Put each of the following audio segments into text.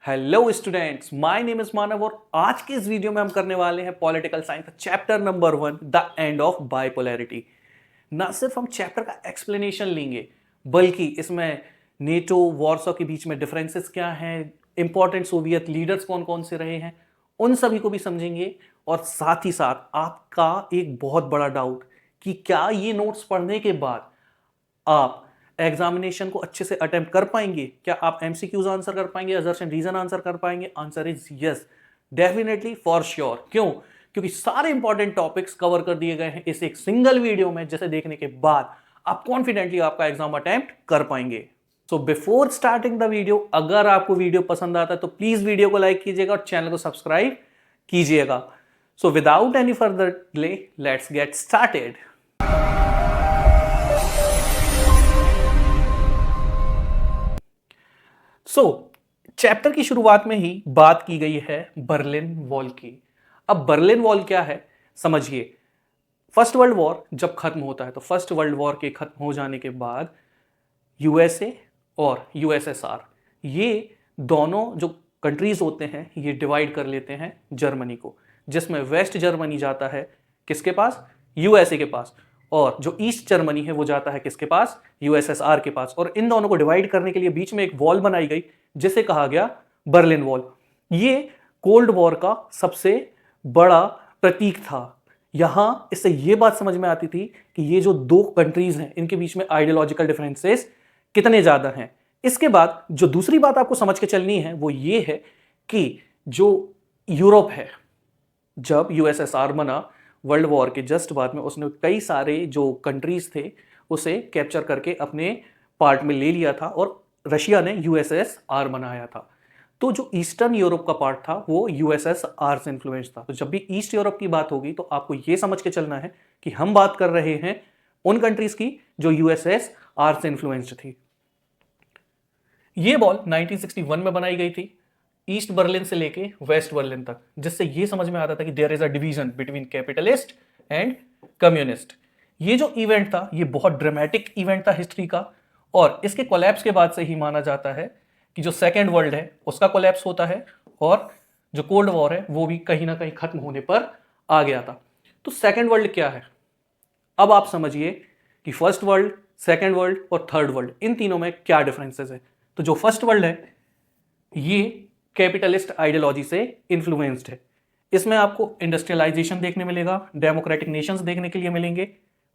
Hello students, my name is Manav और आज के इस वीडियो में हम करने वाले हैं political science chapter number 1 the end of bipolarity. ना सिर्फ हम चैप्टर का एक्सप्लेनेशन लेंगे बल्कि इसमें नेटो वॉर्सो के बीच में डिफरेंसेस क्या हैं, इंपॉर्टेंट सोवियत लीडर्स कौन कौन से रहे हैं, उन सभी को भी समझेंगे। और साथ ही साथ आपका एक बहुत बड़ा डाउट कि क्या ये नोट्स पढ़ने के बाद आप एग्जामिनेशन को अच्छे से अटेम्प्ट कर पाएंगे, क्या आप एमसीक्यूज आंसर कर पाएंगे, असर्शन रीजन आंसर कर पाएंगे? Answer is yes, definitely, for sure. क्यों? क्योंकि सारे इंपॉर्टेंट टॉपिक्स कवर कर दिए गए हैं इस एक सिंगल वीडियो में, जिसे देखने के बाद आप कॉन्फिडेंटली आपका एग्जाम अटेम्प्ट कर पाएंगे। So before starting the video, अगर आपको वीडियो पसंद आता है तो प्लीज वीडियो को लाइक कीजिएगा और चैनल को सब्सक्राइब कीजिएगा। So without any further delay, let's get started. Chapter की शुरुआत में ही बात की गई है बर्लिन वॉल की। अब बर्लिन वॉल क्या है समझिए। फर्स्ट वर्ल्ड वॉर जब खत्म होता है तो फर्स्ट वर्ल्ड वॉर के खत्म हो जाने के बाद यूएसए और यूएसएसआर, ये दोनों जो कंट्रीज होते हैं ये डिवाइड कर लेते हैं जर्मनी को, जिसमें वेस्ट जर्मनी जाता है किसके पास? यूएसए के पास। और जो ईस्ट जर्मनी है वो जाता है किसके पास? यूएसएसआर के पास। और इन दोनों को डिवाइड करने के लिए बीच में एक वॉल बनाई गई जिसे कहा गया बर्लिन वॉल। ये कोल्ड वॉर का सबसे बड़ा प्रतीक था। यहां इससे ये बात समझ में आती थी कि ये जो दो कंट्रीज हैं इनके बीच में आइडियोलॉजिकल डिफरेंसेस कितने ज्यादा हैं। इसके बाद जो दूसरी बात आपको समझ के चलनी है वो ये है कि जो यूरोप है, जब यूएसएसआर बना वर्ल्ड वॉर के जस्ट बाद में, उसने कई सारे जो कंट्रीज थे उसे कैप्चर करके अपने पार्ट में ले लिया था और रशिया ने यूएसएसआर बनाया था। तो जो ईस्टर्न यूरोप का पार्ट था वो यूएसएसआर से इन्फ्लुएंस था। तो जब भी ईस्ट यूरोप की बात होगी तो आपको यह समझ के चलना है कि हम बात कर रहे हैं उन कंट्रीज की जो यूएसएसआर से इन्फ्लुएंस्ड थी। ये बॉल 1961 में बनाई गई थी, ईस्ट बर्लिन से लेके वेस्ट बर्लिन तक, जिससे ये समझ में आता था कि there is a division between capitalist and communist. ये जो इवेंट था ये बहुत ड्रामेटिक इवेंट था हिस्ट्री का, और इसके कोलैप्स के बाद से ही माना जाता है कि जो सेकेंड वर्ल्ड है उसका कोलैप्स होता है और जो कोल्ड वॉर है वो भी कहीं ना कहीं खत्म होने पर आ गया था। तो सेकेंड वर्ल्ड क्या है? अब आप समझिए कि फर्स्ट वर्ल्ड, सेकेंड वर्ल्ड और थर्ड वर्ल्ड, इन तीनों में क्या डिफरेंसेस है। तो जो फर्स्ट वर्ल्ड है ये कैपिटलिस्ट आइडियोलॉजी से इन्फ्लुएंस्ड है। इसमें आपको इंडस्ट्रियलाइजेशन देखने मिलेगा, डेमोक्रेटिक नेशंस देखने के लिए मिलेंगे,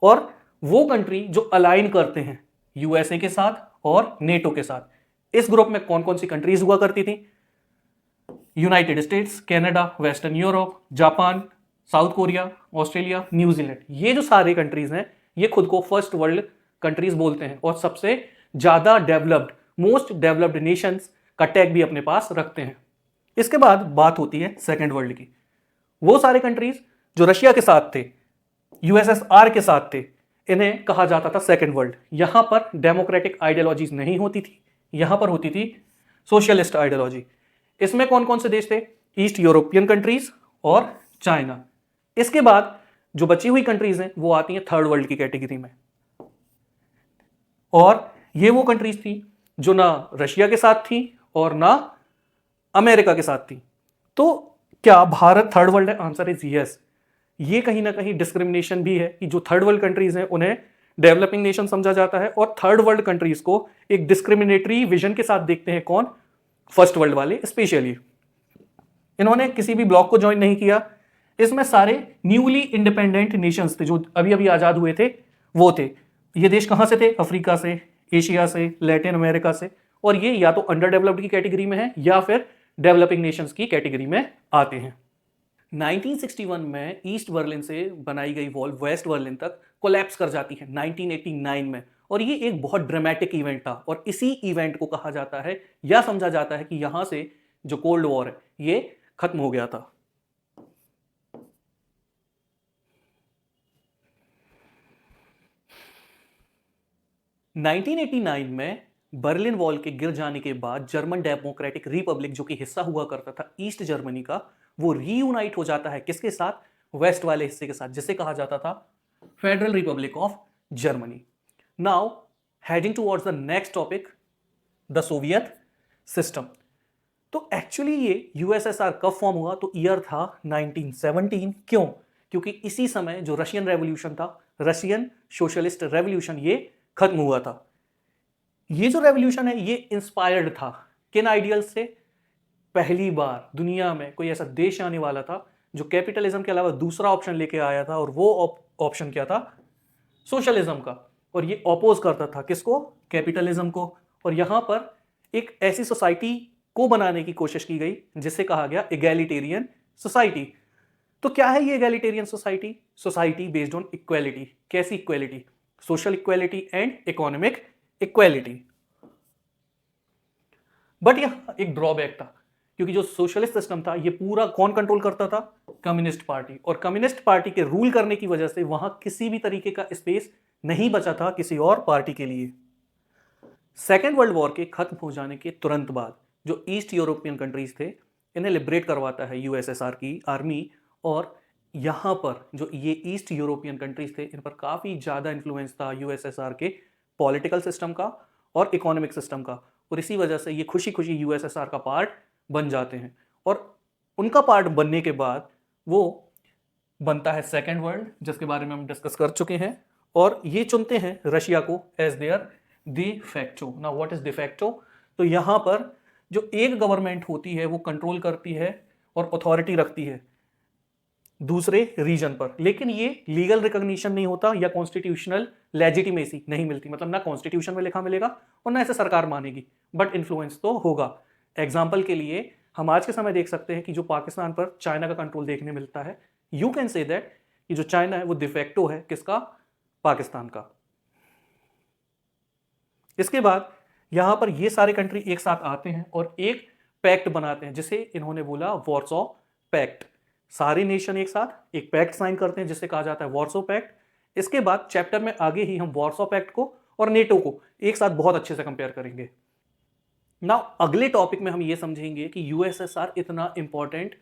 और वो कंट्री जो अलाइन करते हैं यूएसए के साथ और नेटो के साथ। इस ग्रुप में कौन कौन सी कंट्रीज हुआ करती थी? United states, Canada, western Europe, Japan, south Korea, Australia, New Zealand. ये जो सारे कंट्रीज हैं ये खुद को फर्स्ट वर्ल्ड कंट्रीज बोलते हैं और सबसे ज्यादा डेवलप्ड, मोस्ट डेवलप्ड नेशंस का टैग भी अपने पास रखते हैं। इसके बाद बात होती है सेकेंड वर्ल्ड की। वो सारे कंट्रीज जो रशिया के साथ थे, यूएसएसआर के साथ थे, इन्हें कहा जाता था सेकेंड वर्ल्ड। यहां पर डेमोक्रेटिक आइडियोलॉजीज नहीं होती थी, यहां पर होती थी सोशलिस्ट आइडियोलॉजी। इसमें कौन कौन से देश थे? ईस्ट यूरोपियन कंट्रीज और चाइना। इसके बाद जो बची हुई कंट्रीज हैं वो आती हैं थर्ड वर्ल्ड की कैटेगरी में, और ये वो कंट्रीज थी जो ना रशिया के साथ थी और ना अमेरिका के साथ थी। तो क्या भारत थर्ड वर्ल्ड है? Answer is yes. ये कहीं ना कहीं डिस्क्रिमिनेशन भी है कि जो थर्ड वर्ल्ड कंट्रीज हैं उन्हें डेवलपिंग नेशन समझा जाता है और थर्ड वर्ल्ड कंट्रीज को एक डिस्क्रिमिनेटरी विजन के साथ देखते हैं। कौन? फर्स्ट वर्ल्ड वाले स्पेशली। इन्होंने किसी भी ब्लॉक को ज्वाइन नहीं किया। इसमें सारे न्यूली इंडिपेंडेंट नेशंस थे जो अभी अभी आजाद हुए थे, वो थे। ये देश कहां से थे? अफ्रीका से, एशिया से, लैटिन अमेरिका से, और ये या तो अंडर डेवलप्ड की कैटेगरी में है या फिर डेवलपिंग नेशंस की कैटेगरी में आते हैं। 1961 में ईस्ट बर्लिन से बनाई गई वॉल वेस्ट बर्लिन तक कोलैप्स कर जाती है 1989 में, और ये एक बहुत ड्रामेटिक इवेंट था और इसी इवेंट को कहा जाता है या समझा जाता है कि यहां से जो कोल्ड वॉर है ये खत्म हो गया था। (1989) में बर्लिन वॉल के गिर जाने के बाद जर्मन डेमोक्रेटिक रिपब्लिक, जो कि हिस्सा हुआ करता था ईस्ट जर्मनी का, वो रीयूनाइट हो जाता है किसके साथ? वेस्ट वाले हिस्से के साथ, जिसे कहा जाता था federal Republic of Germany. Now heading towards the next topic, the Soviet system. तो एक्चुअली ये यूएसएसआर कब फॉर्म हुआ, तो ईयर था 1917। क्यों? क्योंकि इसी समय जो रशियन रेवोल्यूशन था, रशियन सोशलिस्ट रेवोल्यूशन, ये खत्म हुआ था। ये जो रेवोल्यूशन है ये इंस्पायर्ड था किन आइडियल्स से? पहली बार दुनिया में कोई ऐसा देश आने वाला था जो कैपिटलिज्म के अलावा दूसरा ऑप्शन लेके आया था, और वो ऑप्शन क्या था? सोशलिज्म का। और ये ऑपोज करता था किसको? कैपिटलिज्म को। और यहां पर एक ऐसी सोसाइटी को बनाने की कोशिश की गई जिसे कहा गया इगैलिटेरियन सोसाइटी। तो क्या है ये egalitarian society? Society based on equality. कैसी equality? Social equality and economic equality. But यह एक ड्रॉबैक था, क्योंकि जो सोशलिस्ट सिस्टम था ये पूरा कौन कंट्रोल करता था? Communist party. और कम्युनिस्ट पार्टी के रूल करने की वजह से वहां किसी भी तरीके का स्पेस नहीं बचा था किसी और पार्टी के लिए। सेकेंड वर्ल्ड वॉर के खत्म हो जाने के तुरंत बाद जो ईस्ट यूरोपियन कंट्रीज थे, इन्हें लिबरेट करवाता है यूएसएसआर की आर्मी। और यहां पर जो ये ईस्ट यूरोपियन कंट्रीज थे, इन पर काफी ज्यादा इंफ्लुएंस था यूएसएसआर के पॉलिटिकल सिस्टम का और इकोनॉमिक सिस्टम का। और इसी वजह से ये खुशी खुशी यूएसएसआर का पार्ट बन जाते हैं। और उनका पार्ट बनने के बाद वो बनता है सेकेंड वर्ल्ड, जिसके बारे में हम डिस्कस कर चुके हैं। और ये चुनते हैं रशिया को as there de facto. Now what is de facto? तो यहां पर जो एक गवर्नमेंट होती है वो कंट्रोल करती है और अथॉरिटी रखती है दूसरे रीजन पर, लेकिन ये लीगल रिकॉग्निशन नहीं होता या कॉन्स्टिट्यूशनल लेजिटिमेसी नहीं मिलती। मतलब ना कॉन्स्टिट्यूशन में लिखा मिलेगा और ना ऐसे सरकार मानेगी, बट इन्फ्लुएंस तो होगा। एग्जाम्पल के लिए हम आज के समय देख सकते हैं कि जो पाकिस्तान पर चाइना का कंट्रोल देखने मिलता है, यू कैन से दैट कि जो चाइना है वो डिफेक्टो है किसका? पाकिस्तान का। इसके बाद यहां पर ये सारे कंट्री एक साथ आते हैं और एक पैक्ट बनाते हैं जिसे इन्होंने बोला वॉर्सो पैक्ट। सारे नेशन एक साथ एक पैक्ट साइन करते हैं जिसे कहा जाता है वॉर्सो पैक्ट। इसके बाद चैप्टर में आगे ही हम वॉर्सो पैक्ट को और नेटो को एक साथ बहुत अच्छे से कंपेयर करेंगे। नाउ अगले टॉपिक में हम ये समझेंगे कि यूएसएसआर इतना इंपॉर्टेंट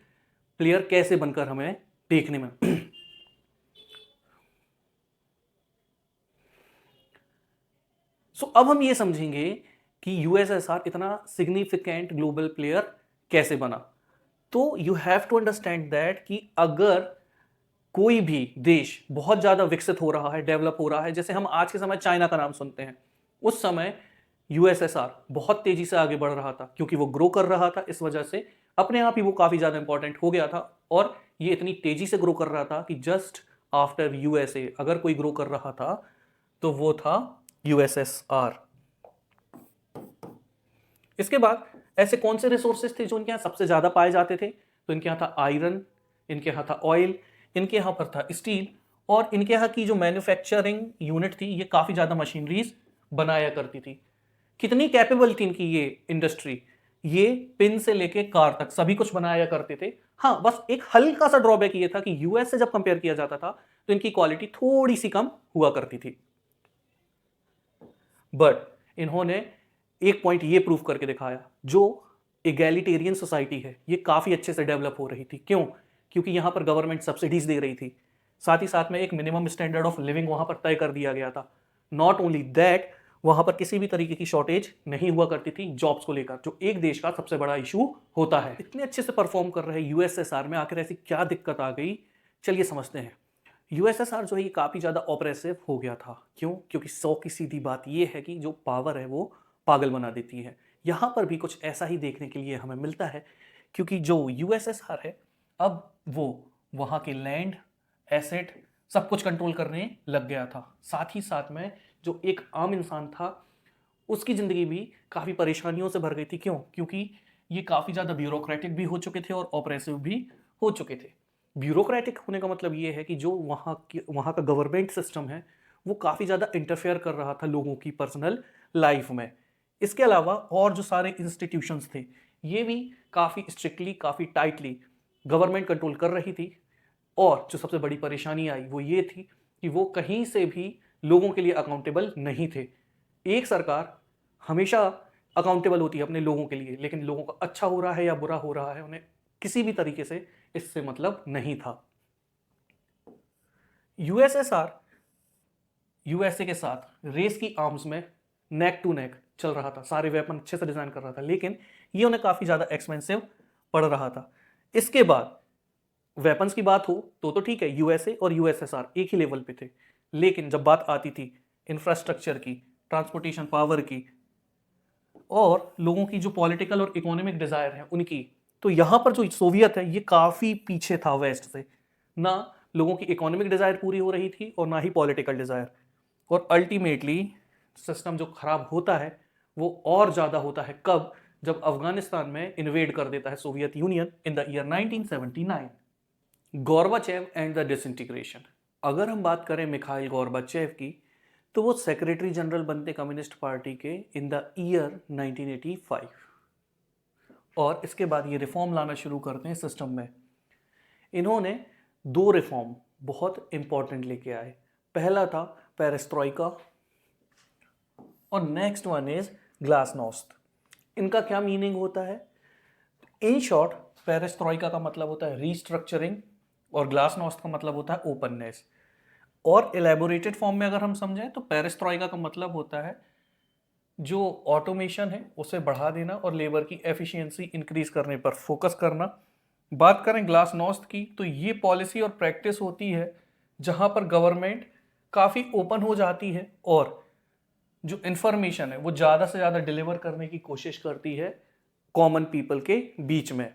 प्लेयर कैसे बनकर हमें देखने में अब हम ये समझेंगे कि यूएसएसआर इतना सिग्निफिकेंट ग्लोबल प्लेयर कैसे बना। तो you have to understand that कि अगर कोई भी देश बहुत ज्यादा विकसित हो रहा है, डेवलप हो रहा है, जैसे हम आज के समय चाइना का नाम सुनते हैं, उस समय यूएसएसआर बहुत तेजी से आगे बढ़ रहा था क्योंकि वो ग्रो कर रहा था। इस वजह से अपने आप ही वो काफी ज्यादा इंपॉर्टेंट हो गया था। और ये इतनी तेजी से ग्रो कर रहा था कि जस्ट आफ्टर यूएसए अगर कोई ग्रो कर रहा था तो वो था यूएसएसआर। इसके बाद ऐसे कौन से रिसोर्सेज थे जो इनके यहाँ सबसे ज्यादा पाए जाते थे? तो इनके यहाँ था आयरन, इनके यहाँ था ऑयल, इनके यहाँ पर था स्टील, और इनके यहाँ की जो मैन्युफैक्चरिंग यूनिट थी ये काफी ज्यादा मशीनरीज बनाया करती थी। कितनी कैपेबल थी इनकी ये इंडस्ट्री? ये पिन से लेके कार तक सभी कुछ बनाया करते थे। हाँ, बस एक हल्का सा ड्रॉबैक ये था कि यूएस से जब कंपेयर किया जाता था तो इनकी क्वालिटी थोड़ी सी कम हुआ करती थी। बट इन्होंने एक पॉइंट ये प्रूव करके दिखाया, जो इगैलिटेरियन सोसाइटी है ये काफी अच्छे से डेवलप हो रही थी। क्यों? क्योंकि यहां पर गवर्नमेंट सब्सिडीज दे रही थी, साथ ही साथ में एक मिनिमम स्टैंडर्ड ऑफ लिविंग वहां पर तय कर दिया गया था। नॉट ओनली दैट, वहां पर किसी भी तरीके की शॉर्टेज नहीं हुआ करती थी जॉब्स को लेकर, जो एक देश का सबसे बड़ा इशू होता है। इतने अच्छे से परफॉर्म कर रहे यूएसएसआर में आखिर ऐसी क्या दिक्कत आ गई, चलिए समझते हैं। यूएसएसआर जो है ये काफी ज्यादा ऑपरेसिव हो गया था। क्यों? क्योंकि 100 की सीधी बात ये है कि जो पावर है वो पागल बना देती है। यहां पर भी कुछ ऐसा ही देखने के लिए हमें मिलता है, क्योंकि जो यूएसएसआर है अब वो वहां के लैंड, एसेट सब कुछ कंट्रोल करने लग गया था। साथ ही साथ में जो एक आम इंसान था उसकी जिंदगी भी काफी परेशानियों से भर गई थी। क्यों? क्योंकि ये काफी ज्यादा ब्यूरोक्रेटिक भी हो चुके थे और ऑपरेसिव भी हो चुके थे। ब्यूरोक्रेटिक होने का मतलब ये है कि जो वहाँ का गवर्नमेंट सिस्टम है वो काफ़ी ज़्यादा इंटरफेयर कर रहा था लोगों की पर्सनल लाइफ में। इसके अलावा और जो सारे इंस्टीट्यूशंस थे ये भी काफ़ी स्ट्रिक्टली, काफ़ी टाइटली गवर्नमेंट कंट्रोल कर रही थी। और जो सबसे बड़ी परेशानी आई वो ये थी कि वो कहीं से भी लोगों के लिए अकाउंटेबल नहीं थे। एक सरकार हमेशा अकाउंटेबल होती है अपने लोगों के लिए, लेकिन लोगों का अच्छा हो रहा है या बुरा हो रहा है उन्हें किसी भी तरीके से इससे मतलब नहीं था। यूएसएसआर यूएसए के साथ रेस की आर्म्स में नेक टू नेक चल रहा था, सारे वेपन अच्छे से डिजाइन कर रहा था, लेकिन ये उन्हें काफ़ी ज़्यादा एक्सपेंसिव पड़ रहा था। इसके बाद वेपन्स की बात हो तो ठीक है, यूएसए और यूएसएसआर एक ही लेवल पे थे, लेकिन जब बात आती थी इंफ्रास्ट्रक्चर की, ट्रांसपोर्टेशन पावर की और लोगों की जो पॉलिटिकल और इकोनॉमिक डिज़ायर है उनकी, तो यहाँ पर जो सोवियत है ये काफ़ी पीछे था वेस्ट से। ना लोगों की इकोनॉमिक डिज़ायर पूरी हो रही थी और ना ही पॉलिटिकल डिज़ायर, और अल्टीमेटली सिस्टम जो खराब होता है वो और ज़्यादा होता है कब, जब अफगानिस्तान में इन्वेड कर देता है Soviet union in the year 1979। Gorbachev and the disintegration. अगर हम बात करें मिखाइल गोर्बाचेव की, तो वो सेक्रेटरी जनरल बनते कम्युनिस्ट पार्टी के इन द ईयर 1985, और इसके बाद ये रिफॉर्म लाना शुरू करते हैं सिस्टम में। इन्होंने 2 रिफॉर्म बहुत इंपॉर्टेंट लेके आए। पहला था पेरेस्ट्रोइका और नेक्स्ट वन इज ग्लासनोस्त। इनका क्या मीनिंग होता है? इन शॉर्ट, पेरेस्ट्रोइका का मतलब होता है रीस्ट्रक्चरिंग और ग्लासनोस्त का मतलब होता है ओपननेस। और एलेबोरेटेड फॉर्म में अगर हम समझें तो पेरेस्ट्रोइका का मतलब होता है जो ऑटोमेशन है उसे बढ़ा देना और लेबर की एफिशिएंसी इंक्रीज करने पर फोकस करना। बात करें ग्लासनोस्त की, तो ये पॉलिसी और प्रैक्टिस होती है जहां पर गवर्नमेंट काफ़ी ओपन हो जाती है और जो इंफॉर्मेशन है वो ज़्यादा से ज़्यादा डिलीवर करने की कोशिश करती है कॉमन पीपल के बीच में।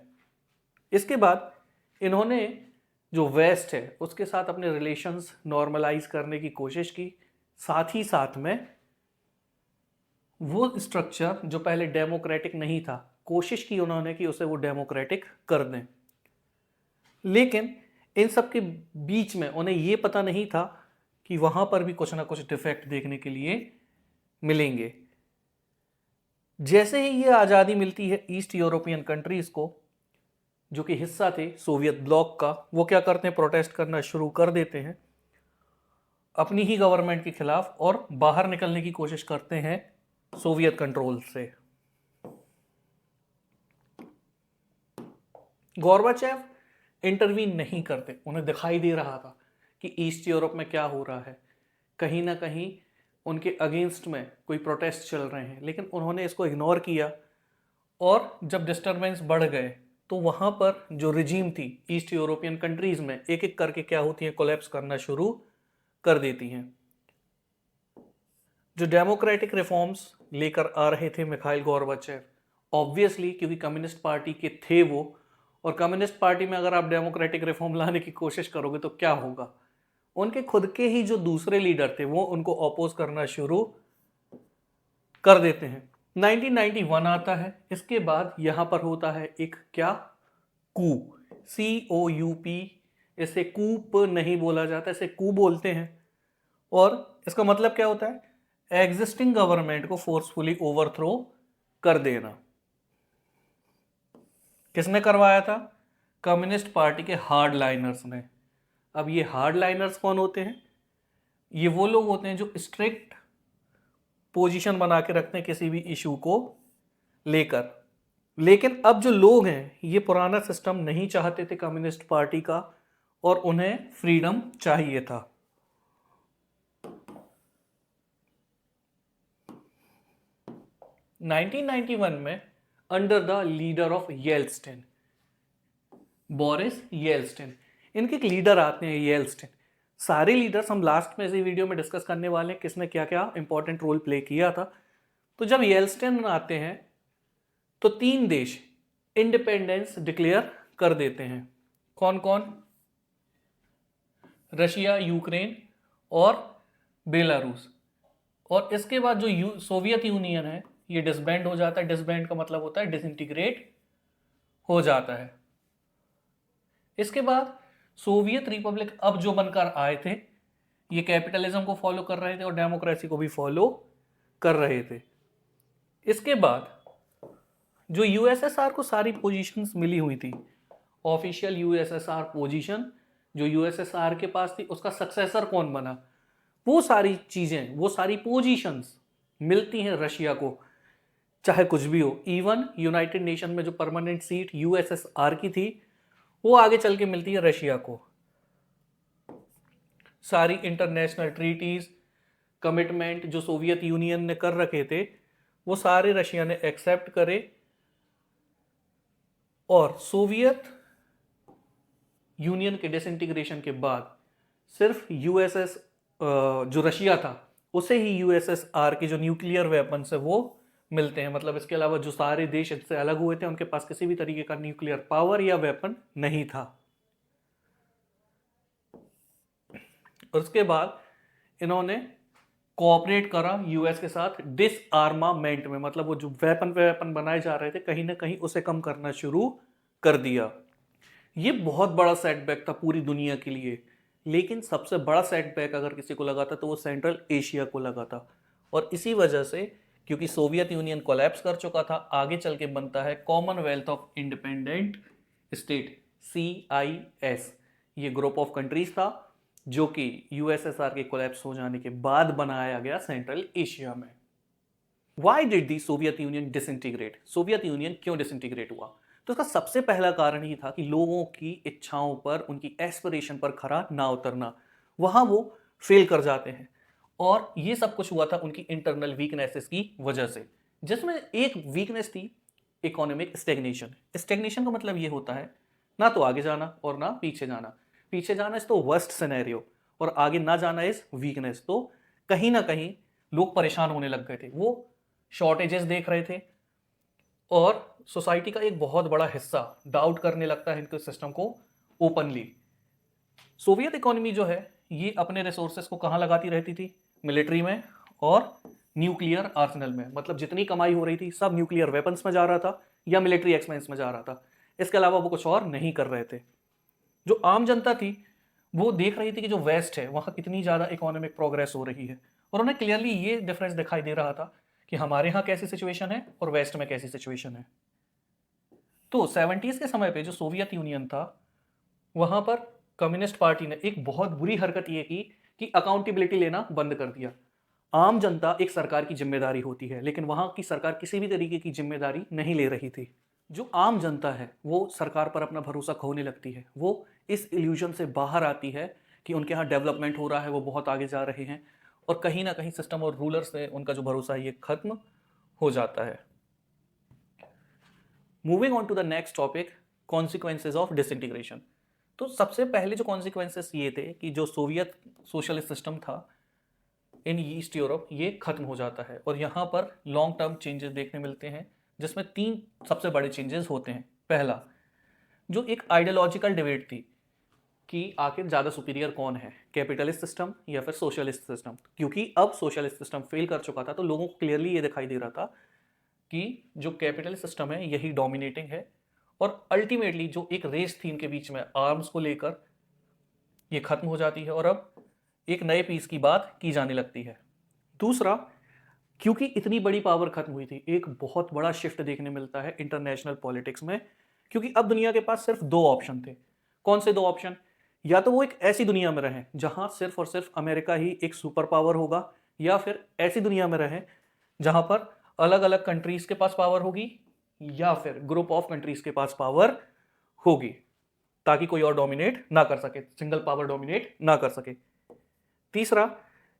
इसके बाद इन्होंने जो वेस्ट है उसके साथ अपने रिलेशंस नॉर्मलाइज करने की कोशिश की, साथ ही साथ में वो स्ट्रक्चर जो पहले डेमोक्रेटिक नहीं था, कोशिश की उन्होंने कि उसे वो डेमोक्रेटिक कर दें। लेकिन इन सब के बीच में उन्हें ये पता नहीं था कि वहाँ पर भी कुछ ना कुछ डिफेक्ट देखने के लिए मिलेंगे। जैसे ही ये आज़ादी मिलती है ईस्ट यूरोपियन कंट्रीज़ को, जो कि हिस्सा थे सोवियत ब्लॉक का, वो क्या करते हैं, प्रोटेस्ट करना शुरू कर देते हैं अपनी ही गवर्नमेंट के खिलाफ और बाहर निकलने की कोशिश करते हैं सोवियत कंट्रोल से। गोर्बाचेव इंटरवीन नहीं करते, उन्हें दिखाई दे रहा था कि ईस्ट यूरोप में क्या हो रहा है, कहीं ना कहीं उनके अगेंस्ट में कोई प्रोटेस्ट चल रहे हैं, लेकिन उन्होंने इसको इग्नोर किया। और जब डिस्टर्बेंस बढ़ गए तो वहाँ पर जो रिजीम थी ईस्ट यूरोपियन कंट्रीज़ में एक एक करके क्या होती हैं, कोलैप्स करना शुरू कर देती हैं। जो डेमोक्रेटिक रिफॉर्म्स लेकर आ रहे थे मिखाइल गोर्बाचेव, ऑब्वियसली क्योंकि कम्युनिस्ट पार्टी के थे वो, और कम्युनिस्ट पार्टी में अगर आप डेमोक्रेटिक रिफॉर्म लाने की कोशिश करोगे तो क्या होगा, उनके खुद के ही जो दूसरे लीडर थे वो उनको अपोज करना शुरू कर देते हैं। 1991 आता है। इसके बाद यहाँ पर होता है एक क्या, कू, COUP। इसे कूप नहीं बोला जाता, इसे कू बोलते हैं। और इसका मतलब क्या होता है, एग्जिस्टिंग गवर्नमेंट को फोर्सफुली ओवरथ्रो कर देना। किसने करवाया था? कम्युनिस्ट पार्टी के हार्ड लाइनर्स ने। अब ये हार्ड लाइनर्स कौन होते हैं? ये वो लोग होते हैं जो स्ट्रिक्ट पोजीशन बना के रखते हैं किसी भी इशू को लेकर। लेकिन अब जो लोग हैं ये पुराना सिस्टम नहीं चाहते थे कम्युनिस्ट पार्टी का, और उन्हें फ्रीडम चाहिए था। नाइनटीन 1991 में under the leader of Yeltsin, Boris Yeltsin, इनके एक लीडर आते हैं येल्स्टिन। सारे लीडर्स हम लास्ट में इस वीडियो में डिस्कस करने वाले हैं किसने क्या क्या इंपॉर्टेंट रोल प्ले किया था। तो जब येल्स्टिन आते हैं तो 3 देश इंडिपेंडेंस डिक्लेयर कर देते हैं। कौन कौन? रशिया, यूक्रेन और बेलारूस। और इसके बाद जो सोवियत यूनियन है ये डिसबैंड हो जाता है। डिसबैंड का मतलब होता है डिसइंटीग्रेट हो जाता है। इसके बाद सोवियत रिपब्लिक अब जो बनकर आए थे ये कैपिटलिज्म को फॉलो कर रहे थे और डेमोक्रेसी को भी फॉलो कर रहे थे। इसके बाद जो यूएसएसआर को सारी पोजीशंस मिली हुई थी, ऑफिशियल यूएसएसआर पोजीशन जो यूएसएसआर के पास थी, उसका सक्सेसर कौन बना, वो सारी चीजें, वो सारी पोजीशंस मिलती हैं रशिया को, चाहे कुछ भी हो। इवन यूनाइटेड नेशन में जो परमानेंट सीट यूएसएसआर की थी वो आगे चल के मिलती है रशिया को। सारी इंटरनेशनल ट्रीटीज, कमिटमेंट जो सोवियत यूनियन ने कर रखे थे वो सारे रशिया ने एक्सेप्ट करे और सोवियत यूनियन के डिसइंटीग्रेशन के बाद सिर्फ यूएसएस जो रशिया था उसे ही यूएसएसआर के जो न्यूक्लियर वेपन्स है वो मिलते हैं। मतलब इसके अलावा जो सारे देश इससे अलग हुए थे उनके पास किसी भी तरीके का न्यूक्लियर पावर या वेपन नहीं था। और उसके बाद इन्होंने कोऑपरेट करा यूएस के साथ डिसआर्मामेंट में, मतलब वो जो वेपन बनाए जा रहे थे कहीं ना कहीं उसे कम करना शुरू कर दिया। ये बहुत बड़ा सेटबैक था पूरी दुनिया के लिए, लेकिन सबसे बड़ा सेटबैक अगर किसी को लगा था तो वो सेंट्रल एशिया को लगा था। और इसी वजह से, क्योंकि सोवियत यूनियन कोलैप्स कर चुका था, आगे चल के बनता है Commonwealth of independent state, CIS। ये ग्रुप ऑफ कंट्रीज था जो कि यूएसएसआर के कोलैप्स हो जाने के बाद बनाया गया सेंट्रल एशिया में। Why did the Soviet union disintegrate? Soviet union क्यों डिसइंटीग्रेट हुआ? तो इसका सबसे पहला कारण ही था कि लोगों की इच्छाओं पर, उनकी एस्पिरेशन पर खरा ना उतरना, वहां वो फेल कर जाते हैं। और ये सब कुछ हुआ था उनकी इंटरनल वीकनेसेस की वजह से, जिसमें एक वीकनेस थी इकोनॉमिक स्टेग्नेशन। स्टेग्नेशन का मतलब ये होता है ना तो आगे जाना और ना पीछे जाना। पीछे जाना इज तो वर्स्ट सिनेरियो, और आगे ना जाना इज वीकनेस। तो कहीं ना कहीं लोग परेशान होने लग गए थे, वो शॉर्टेजेस देख रहे थे और सोसाइटी का एक बहुत बड़ा हिस्सा डाउट करने लगता है इनके सिस्टम को ओपनली। सोवियत इकोनॉमी जो है ये अपने रिसोर्सेस को कहाँ लगाती रहती थी? मिलिट्री में और न्यूक्लियर आर्सेनल में। मतलब जितनी कमाई हो रही थी सब न्यूक्लियर वेपन्स में जा रहा था या मिलिट्री एक्सपेंस में जा रहा था। इसके अलावा वो कुछ और नहीं कर रहे थे। जो आम जनता थी वो देख रही थी कि जो वेस्ट है वहाँ कितनी ज़्यादा इकोनॉमिक प्रोग्रेस हो रही है, और उन्हें क्लियरली ये डिफरेंस दिखाई दे रहा था कि हमारे यहाँ कैसी सिचुएशन है और वेस्ट में कैसी सिचुएशन है। तो 70s के समय पे जो सोवियत यूनियन था वहाँ पर कम्युनिस्ट पार्टी ने एक बहुत बुरी हरकत ये की कि अकाउंटेबिलिटी लेना बंद कर दिया। आम जनता एक सरकार की जिम्मेदारी होती है, लेकिन वहाँ की सरकार किसी भी तरीके की जिम्मेदारी नहीं ले रही थी। जो आम जनता है वो सरकार पर अपना भरोसा खोने लगती है, वो इस इल्यूजन से बाहर आती है कि उनके यहाँ डेवलपमेंट हो रहा है, वो बहुत आगे जा रहे हैं, और कहीं ना कहीं सिस्टम और रूलर से उनका जो भरोसा है ये खत्म हो जाता है। Moving on to the next topic, consequences of disintegration. तो सबसे पहले जो कॉन्सिक्वेंसेस ये थे कि जो सोवियत सोशलिस्ट सिस्टम था इन ईस्ट यूरोप ये खत्म हो जाता है, और यहाँ पर लॉन्ग टर्म चेंजेस देखने मिलते हैं, जिसमें 3 सबसे बड़े चेंजेस होते हैं। पहला, जो एक आइडियोलॉजिकल डिबेट थी कि आखिर ज़्यादा सुपीरियर कौन है, कैपिटलिस्ट सिस्टम या फिर सोशलिस्ट सिस्टम। क्योंकि अब सोशलिस्ट सिस्टम फेल कर चुका था तो लोगों को क्लियरली ये दिखाई दे रहा था कि जो कैपिटलिस्ट सिस्टम है यही डोमिनेटिंग है, और अल्टीमेटली जो एक रेस थी इनके बीच में आर्म्स को लेकर ये खत्म हो जाती है और अब एक नए पीस की बात की जाने लगती है। दूसरा, क्योंकि इतनी बड़ी पावर खत्म हुई थी, एक बहुत बड़ा शिफ्ट देखने मिलता है इंटरनेशनल पॉलिटिक्स में, क्योंकि अब दुनिया के पास सिर्फ 2 ऑप्शन थे। कौन से 2 ऑप्शन? या तो वो एक ऐसी दुनिया में रहें जहां सिर्फ और सिर्फ अमेरिका ही एक सुपर पावर होगा, या फिर ऐसी दुनिया में रहें जहां पर अलग अलग कंट्रीज के पास पावर होगी या फिर ग्रुप ऑफ कंट्रीज के पास पावर होगी, ताकि कोई और डोमिनेट ना कर सके, सिंगल पावर डोमिनेट ना कर सके। तीसरा,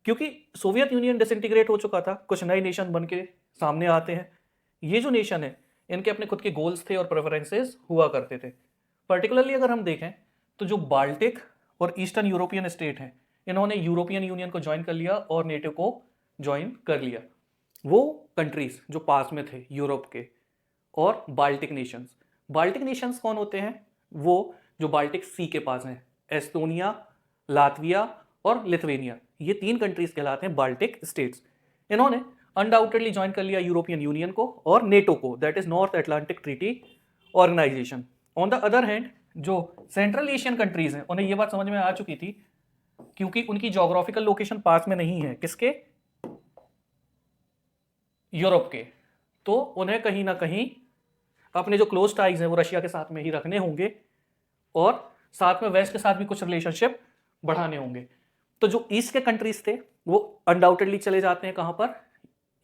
क्योंकि सोवियत यूनियन डिसइंटीग्रेट हो चुका था, कुछ नए नेशन बन के सामने आते हैं। ये जो नेशन है इनके अपने खुद के गोल्स थे और प्रेफरेंसेस हुआ करते थे। पर्टिकुलरली अगर हम देखें तो जो बाल्टिक और ईस्टर्न यूरोपियन स्टेट हैं इन्होंने यूरोपियन यूनियन को ज्वाइन कर लिया और नेटो को ज्वाइन कर लिया। वो कंट्रीज जो पास में थे यूरोप के और बाल्टिक नेशंस। बाल्टिक नेशंस कौन होते हैं? वो जो बाल्टिक सी के पास हैं, एस्टोनिया, लातविया और लिथुआनिया, ये 3 कंट्रीज कहलाते हैं बाल्टिक स्टेट्स। इन्होंने अनडाउटेडली ज्वाइन कर लिया यूरोपियन यूनियन को और नेटो को, that is North Atlantic Treaty Organization. On the other hand जो सेंट्रल एशियन कंट्रीज हैं उन्हें यह बात समझ में आ चुकी थी, क्योंकि उनकी जोग्राफिकल लोकेशन पास में नहीं है, किसके? यूरोप के, तो उन्हें कहीं ना कहीं अपने जो क्लोज टाइज हैं वो रशिया के साथ में ही रखने होंगे और साथ में वेस्ट के साथ भी कुछ रिलेशनशिप बढ़ाने होंगे। तो जो ईस्ट के कंट्रीज थे वो अनडाउटेडली चले जाते हैं कहां पर?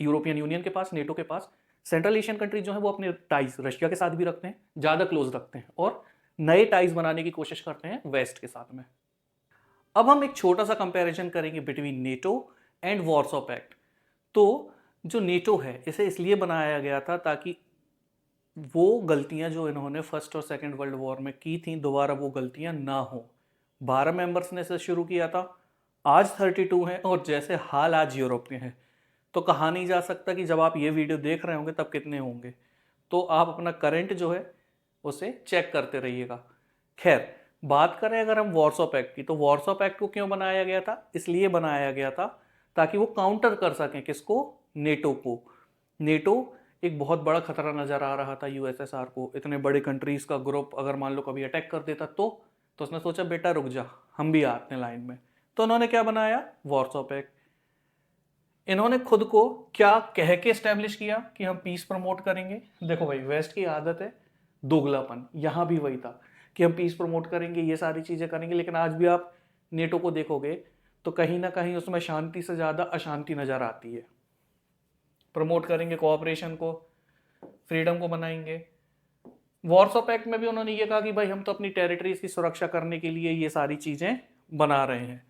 यूरोपियन यूनियन के पास, नेटो के पास। सेंट्रल एशियन कंट्रीज जो है वो अपने टाइज रशिया के साथ भी रखते हैं, ज्यादा क्लोज रखते हैं, और नए टाइज बनाने की कोशिश करते हैं वेस्ट के साथ में। अब हम एक छोटा सा कंपैरिजन करेंगे between NATO and Warsaw Pact. तो जो नेटो है इसे इसलिए बनाया गया था ताकि वो गलतियां जो इन्होंने फर्स्ट और सेकंड वर्ल्ड वॉर में की थी दोबारा वो गलतियां ना हो। 12 मेंबर्स ने इसे शुरू किया था, आज 32 हैं, और जैसे हाल आज यूरोप के हैं तो कहा नहीं जा सकता कि जब आप ये वीडियो देख रहे होंगे तब कितने होंगे। तो आप अपना करंट जो है उसे चेक करते रहिएगा। खैर, बात करें अगर हम वॉर्सो पैक्ट की, तो वॉर्सो पैक्ट को क्यों बनाया गया था? इसलिए बनाया गया था ताकि वो काउंटर कर सकें किसको? नेटो को। नेटो एक बहुत बड़ा खतरा नजर आ रहा था यूएसएसआर को। इतने बड़े कंट्रीज का ग्रुप अगर मान लो कभी अटैक कर देता तो उसने सोचा बेटा रुक जा, हम भी आते हैं लाइन में। तो उन्होंने क्या बनाया? Warsaw Pact. इन्होंने खुद को क्या कह के स्टैब्लिश किया कि हम पीस प्रमोट करेंगे? देखो भाई, वेस्ट की आदत है दोगलापन, यहां भी वही था कि हम पीस प्रमोट करेंगे, ये सारी चीजें करेंगे, लेकिन आज भी आप नेटो को देखोगे तो कहीं ना कहीं उसमें शांति से ज्यादा अशांति नजर आती है। प्रमोट करेंगे कोऑपरेशन को, फ्रीडम को बनाएंगे। वॉर्सो पैक्ट में भी उन्होंने ये कहा कि भाई हम तो अपनी टेरिटरीज की सुरक्षा करने के लिए ये सारी चीजें बना रहे हैं।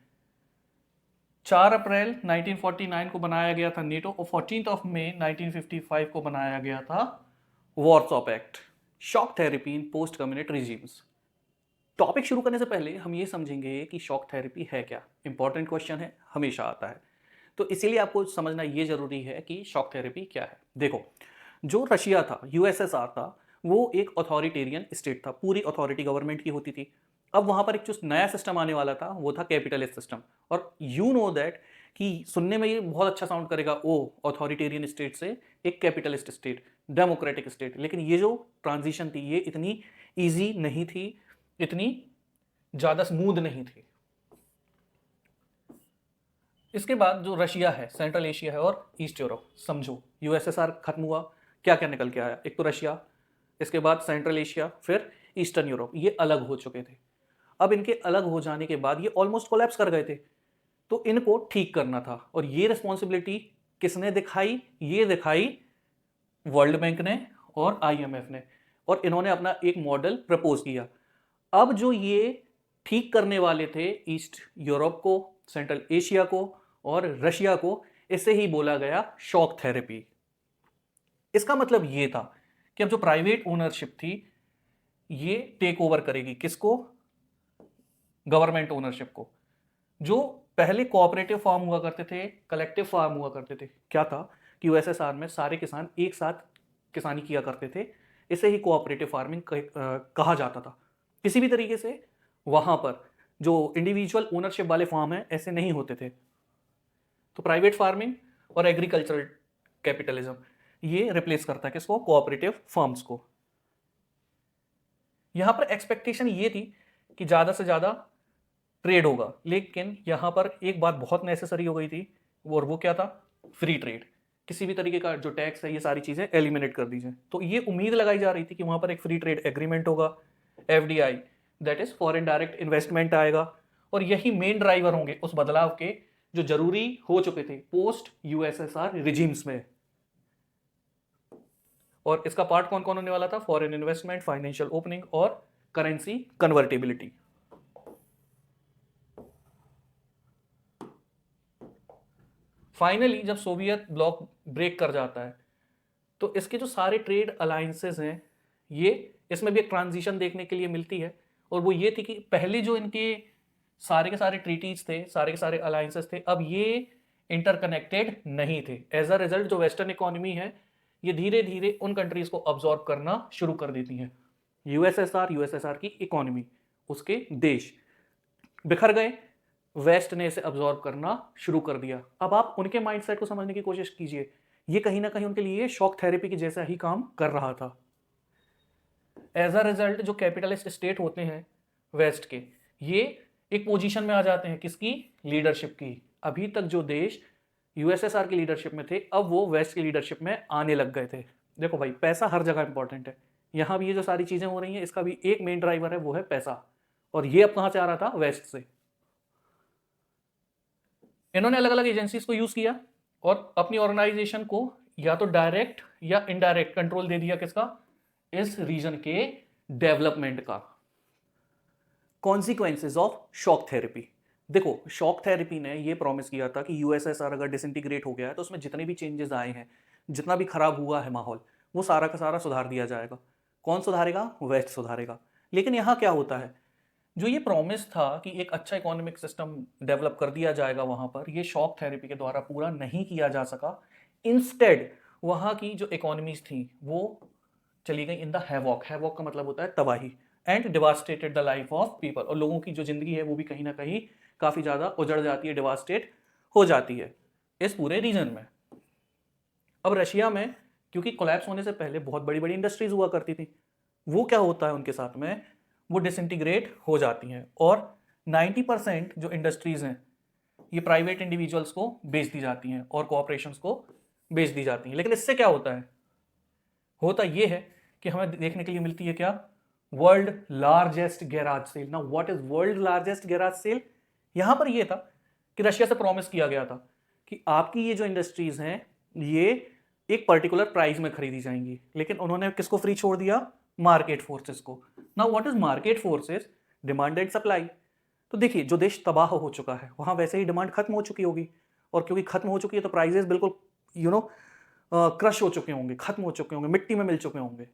4 अप्रैल 1949 को बनाया गया था नेटो, और 14 मई 1955 को बनाया गया था वॉर्सो पैक्ट। शॉक थेरेपी इन पोस्ट कम्युनिस्ट रिजीम्स। टॉपिक शुरू करने से पहले हम ये समझेंगे कि शॉक थेरेपी है क्या। इंपॉर्टेंट क्वेश्चन है, हमेशा आता है, तो इसीलिए आपको समझना ये जरूरी है कि शॉक थेरेपी क्या है। देखो, जो रशिया था, यूएसएसआर था, वो एक अथॉरिटेरियन स्टेट था, पूरी अथॉरिटी गवर्नमेंट की होती थी। अब वहां पर एक जो नया सिस्टम आने वाला था वो था कैपिटलिस्ट सिस्टम। और यू नो दैट कि सुनने में ये बहुत अच्छा साउंड करेगा, ओ अथॉरिटेरियन स्टेट से एक कैपिटलिस्ट स्टेट, डेमोक्रेटिक स्टेट, लेकिन ये जो ट्रांजिशन थी ये इतनी ईजी नहीं थी, इतनी ज्यादा स्मूथ नहीं थी। इसके बाद जो रशिया है, सेंट्रल एशिया है और ईस्ट यूरोप, समझो यूएसएसआर खत्म हुआ, क्या क्या निकल के आया? एक तो रशिया, इसके बाद सेंट्रल एशिया, फिर ईस्टर्न यूरोप, ये अलग हो चुके थे। अब इनके अलग हो जाने के बाद ये ऑलमोस्ट कोलैप्स कर गए थे, तो इनको ठीक करना था। और ये रिस्पॉन्सिबिलिटी किसने दिखाई? ये दिखाई वर्ल्ड बैंक ने और आईएमएफ ने, और इन्होंने अपना एक मॉडल प्रपोज किया। अब जो ये ठीक करने वाले थे ईस्ट यूरोप को, सेंट्रल एशिया को और रशिया को, इसे ही बोला गया शॉक थेरेपी। इसका मतलब ये था कि अब जो प्राइवेट ओनरशिप थी ये टेक ओवर करेगी किसको? गवर्नमेंट ओनरशिप को। जो पहले कोऑपरेटिव फार्म हुआ करते थे, कलेक्टिव फार्म हुआ करते थे, क्या था कि यूएसएसआर में सारे किसान एक साथ किसानी किया करते थे, इसे ही कोऑपरेटिव फार्मिंग कहा जाता था। किसी भी तरीके से वहां पर जो इंडिविजुअल ओनरशिप वाले फार्म हैं ऐसे नहीं होते थे। तो प्राइवेट फार्मिंग और एग्रीकल्चरल कैपिटलिज्म ये रिप्लेस करता है किसको? कोऑपरेटिव फार्म्स को। यहां पर एक्सपेक्टेशन ये थी कि ज्यादा से ज्यादा ट्रेड होगा, लेकिन यहां पर एक बात बहुत नेसेसरी हो गई थी, और वो क्या था? Free trade. किसी भी तरीके का जो टैक्स है ये सारी चीजें एलिमिनेट कर दीजिए। तो ये उम्मीद लगाई जा रही थी कि वहां पर एक फ्री ट्रेड एग्रीमेंट होगा, FDI, that is foreign direct investment आएगा, और यही मेन ड्राइवर होंगे उस बदलाव के जो जरूरी हो चुके थे पोस्ट यूएसएसआर रिजीम्स में। और इसका पार्ट कौन कौन होने वाला था? फॉरेन इन्वेस्टमेंट, फाइनेंशियल ओपनिंग और करेंसी कन्वर्टेबिलिटी। फाइनली जब सोवियत ब्लॉक ब्रेक कर जाता है तो इसके जो सारे ट्रेड अलायंसेस हैं, ये इसमें भी एक ट्रांजिशन देखने के लिए मिलती है। और वो ये थी कि पहले जो इनके सारे के सारे ट्रीटीज थे, सारे के सारे अलायंसेस थे, अब ये इंटरकनेक्टेड नहीं थे। एज अ रिजल्ट जो वेस्टर्न इकोनॉमी है ये धीरे धीरे उन कंट्रीज को अब्सॉर्ब करना शुरू कर देती है। यूएसएसआर की इकोनॉमी, उसके देश बिखर गए, वेस्ट ने इसे अब्सॉर्ब करना शुरू कर दिया। अब आप उनके माइंडसेट को समझने की कोशिश कीजिए, ये कहीं ना कहीं उनके लिए शॉक थेरेपी के जैसा ही काम कर रहा था। एज अ रिजल्ट जो कैपिटलिस्ट स्टेट होते हैं वेस्ट के, ये एक पोजीशन में आ जाते हैं किसकी? लीडरशिप की। अभी तक जो देश यूएसएसआर की लीडरशिप में थे अब वो वेस्ट की लीडरशिप में आने लग गए थे। देखो भाई, पैसा हर जगह इंपॉर्टेंट है, यहां भी ये जो सारी चीजें हो रही हैं इसका भी एक मेन ड्राइवर है, वो है पैसा। और ये अब कहां से आ रहा था? वेस्ट से। इन्होंने अलग अलग एजेंसीज को यूज किया और अपनी ऑर्गेनाइजेशन को या तो डायरेक्ट या इनडायरेक्ट कंट्रोल दे दिया किसका? इस रीजन के डेवलपमेंट का। Consequences of shock therapy. देखो, शॉक थेरेपी ने यह प्रॉमिस किया था कि यूएसएसआर अगर डिसइंटीग्रेट हो गया है तो उसमें जितने भी चेंजेस आए हैं, जितना भी खराब हुआ है माहौल, वो सारा का सारा सुधार दिया जाएगा। कौन सुधारेगा? वेस्ट सुधारेगा। लेकिन यहाँ क्या होता है, जो ये प्रॉमिस था कि एक अच्छा इकोनॉमिक सिस्टम डेवलप कर दिया जाएगा वहाँ पर, ये शॉक थेरेपी के द्वारा पूरा नहीं किया जा सका। इंस्टेड वहाँ की जो इकोनॉमीज थी वो चली गई इन द हैवॉक। हैवॉक का मतलब होता है तबाही। And devastated the life of people, और लोगों की जो जिंदगी है वो भी कहीं ना कहीं काफ़ी ज़्यादा उजड़ जाती है, डिवास्टेट हो जाती है इस पूरे रीजन में। अब रशिया में क्योंकि कोलैप्स होने से पहले बहुत बड़ी बड़ी इंडस्ट्रीज हुआ करती थी, वो क्या होता है उनके साथ में, वो डिसइंटीग्रेट हो जाती हैं और 90% जो इंडस्ट्रीज हैं ये प्राइवेट इंडिविजुअल्स को बेच दी जाती हैं और कॉरपोरेशंस को बेच दी जाती हैं। लेकिन इससे क्या होता है, होता ये है कि हमें देखने के लिए मिलती है क्या, वर्ल्ड लार्जेस्ट गैराज सेल। ना what is world largest garage sale? यहां पर यह था कि रशिया से प्रॉमिस किया गया था कि आपकी ये जो इंडस्ट्रीज हैं ये एक पर्टिकुलर प्राइस में खरीदी जाएंगी, लेकिन उन्होंने किसको फ्री छोड़ दिया? मार्केट फोर्सेस को। ना what is market forces? Demand and supply. तो देखिए जो देश तबाह हो चुका है वहां वैसे ही डिमांड खत्म हो चुकी होगी, और क्योंकि खत्म हो चुकी है तो प्राइजेस बिल्कुल क्रश हो चुके होंगे, खत्म हो चुके होंगे, मिट्टी में मिल चुके होंगे।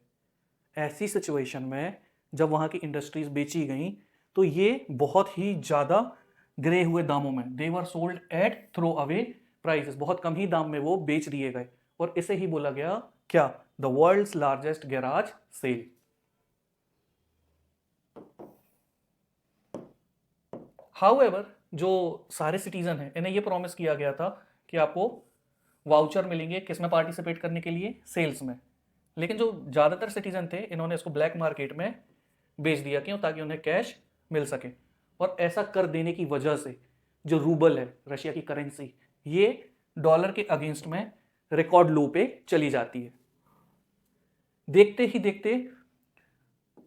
ऐसी सिचुएशन में जब वहां की इंडस्ट्रीज बेची गई तो ये बहुत ही ज़्यादा गिरे हुए दामों में, they were sold at throw away prices, बहुत कम ही दाम में वो बेच दिए गए, और इसे ही बोला गया क्या, the world's largest garage sale. However जो सारे सिटीजन हैं इन्हें ये प्रॉमिस किया गया था कि आपको वाउचर मिलेंगे किसमें पार्टिसिपेट करने के लिए, सेल्स में। लेकिन जो ज़्यादातर सिटीजन थे इन्होंने इसको ब्लैक मार्केट में बेच दिया, क्यों? ताकि उन्हें कैश मिल सके। और ऐसा कर देने की वजह से जो रूबल है रशिया की करेंसी, ये डॉलर के अगेंस्ट में रिकॉर्ड लो पे चली जाती है। देखते ही देखते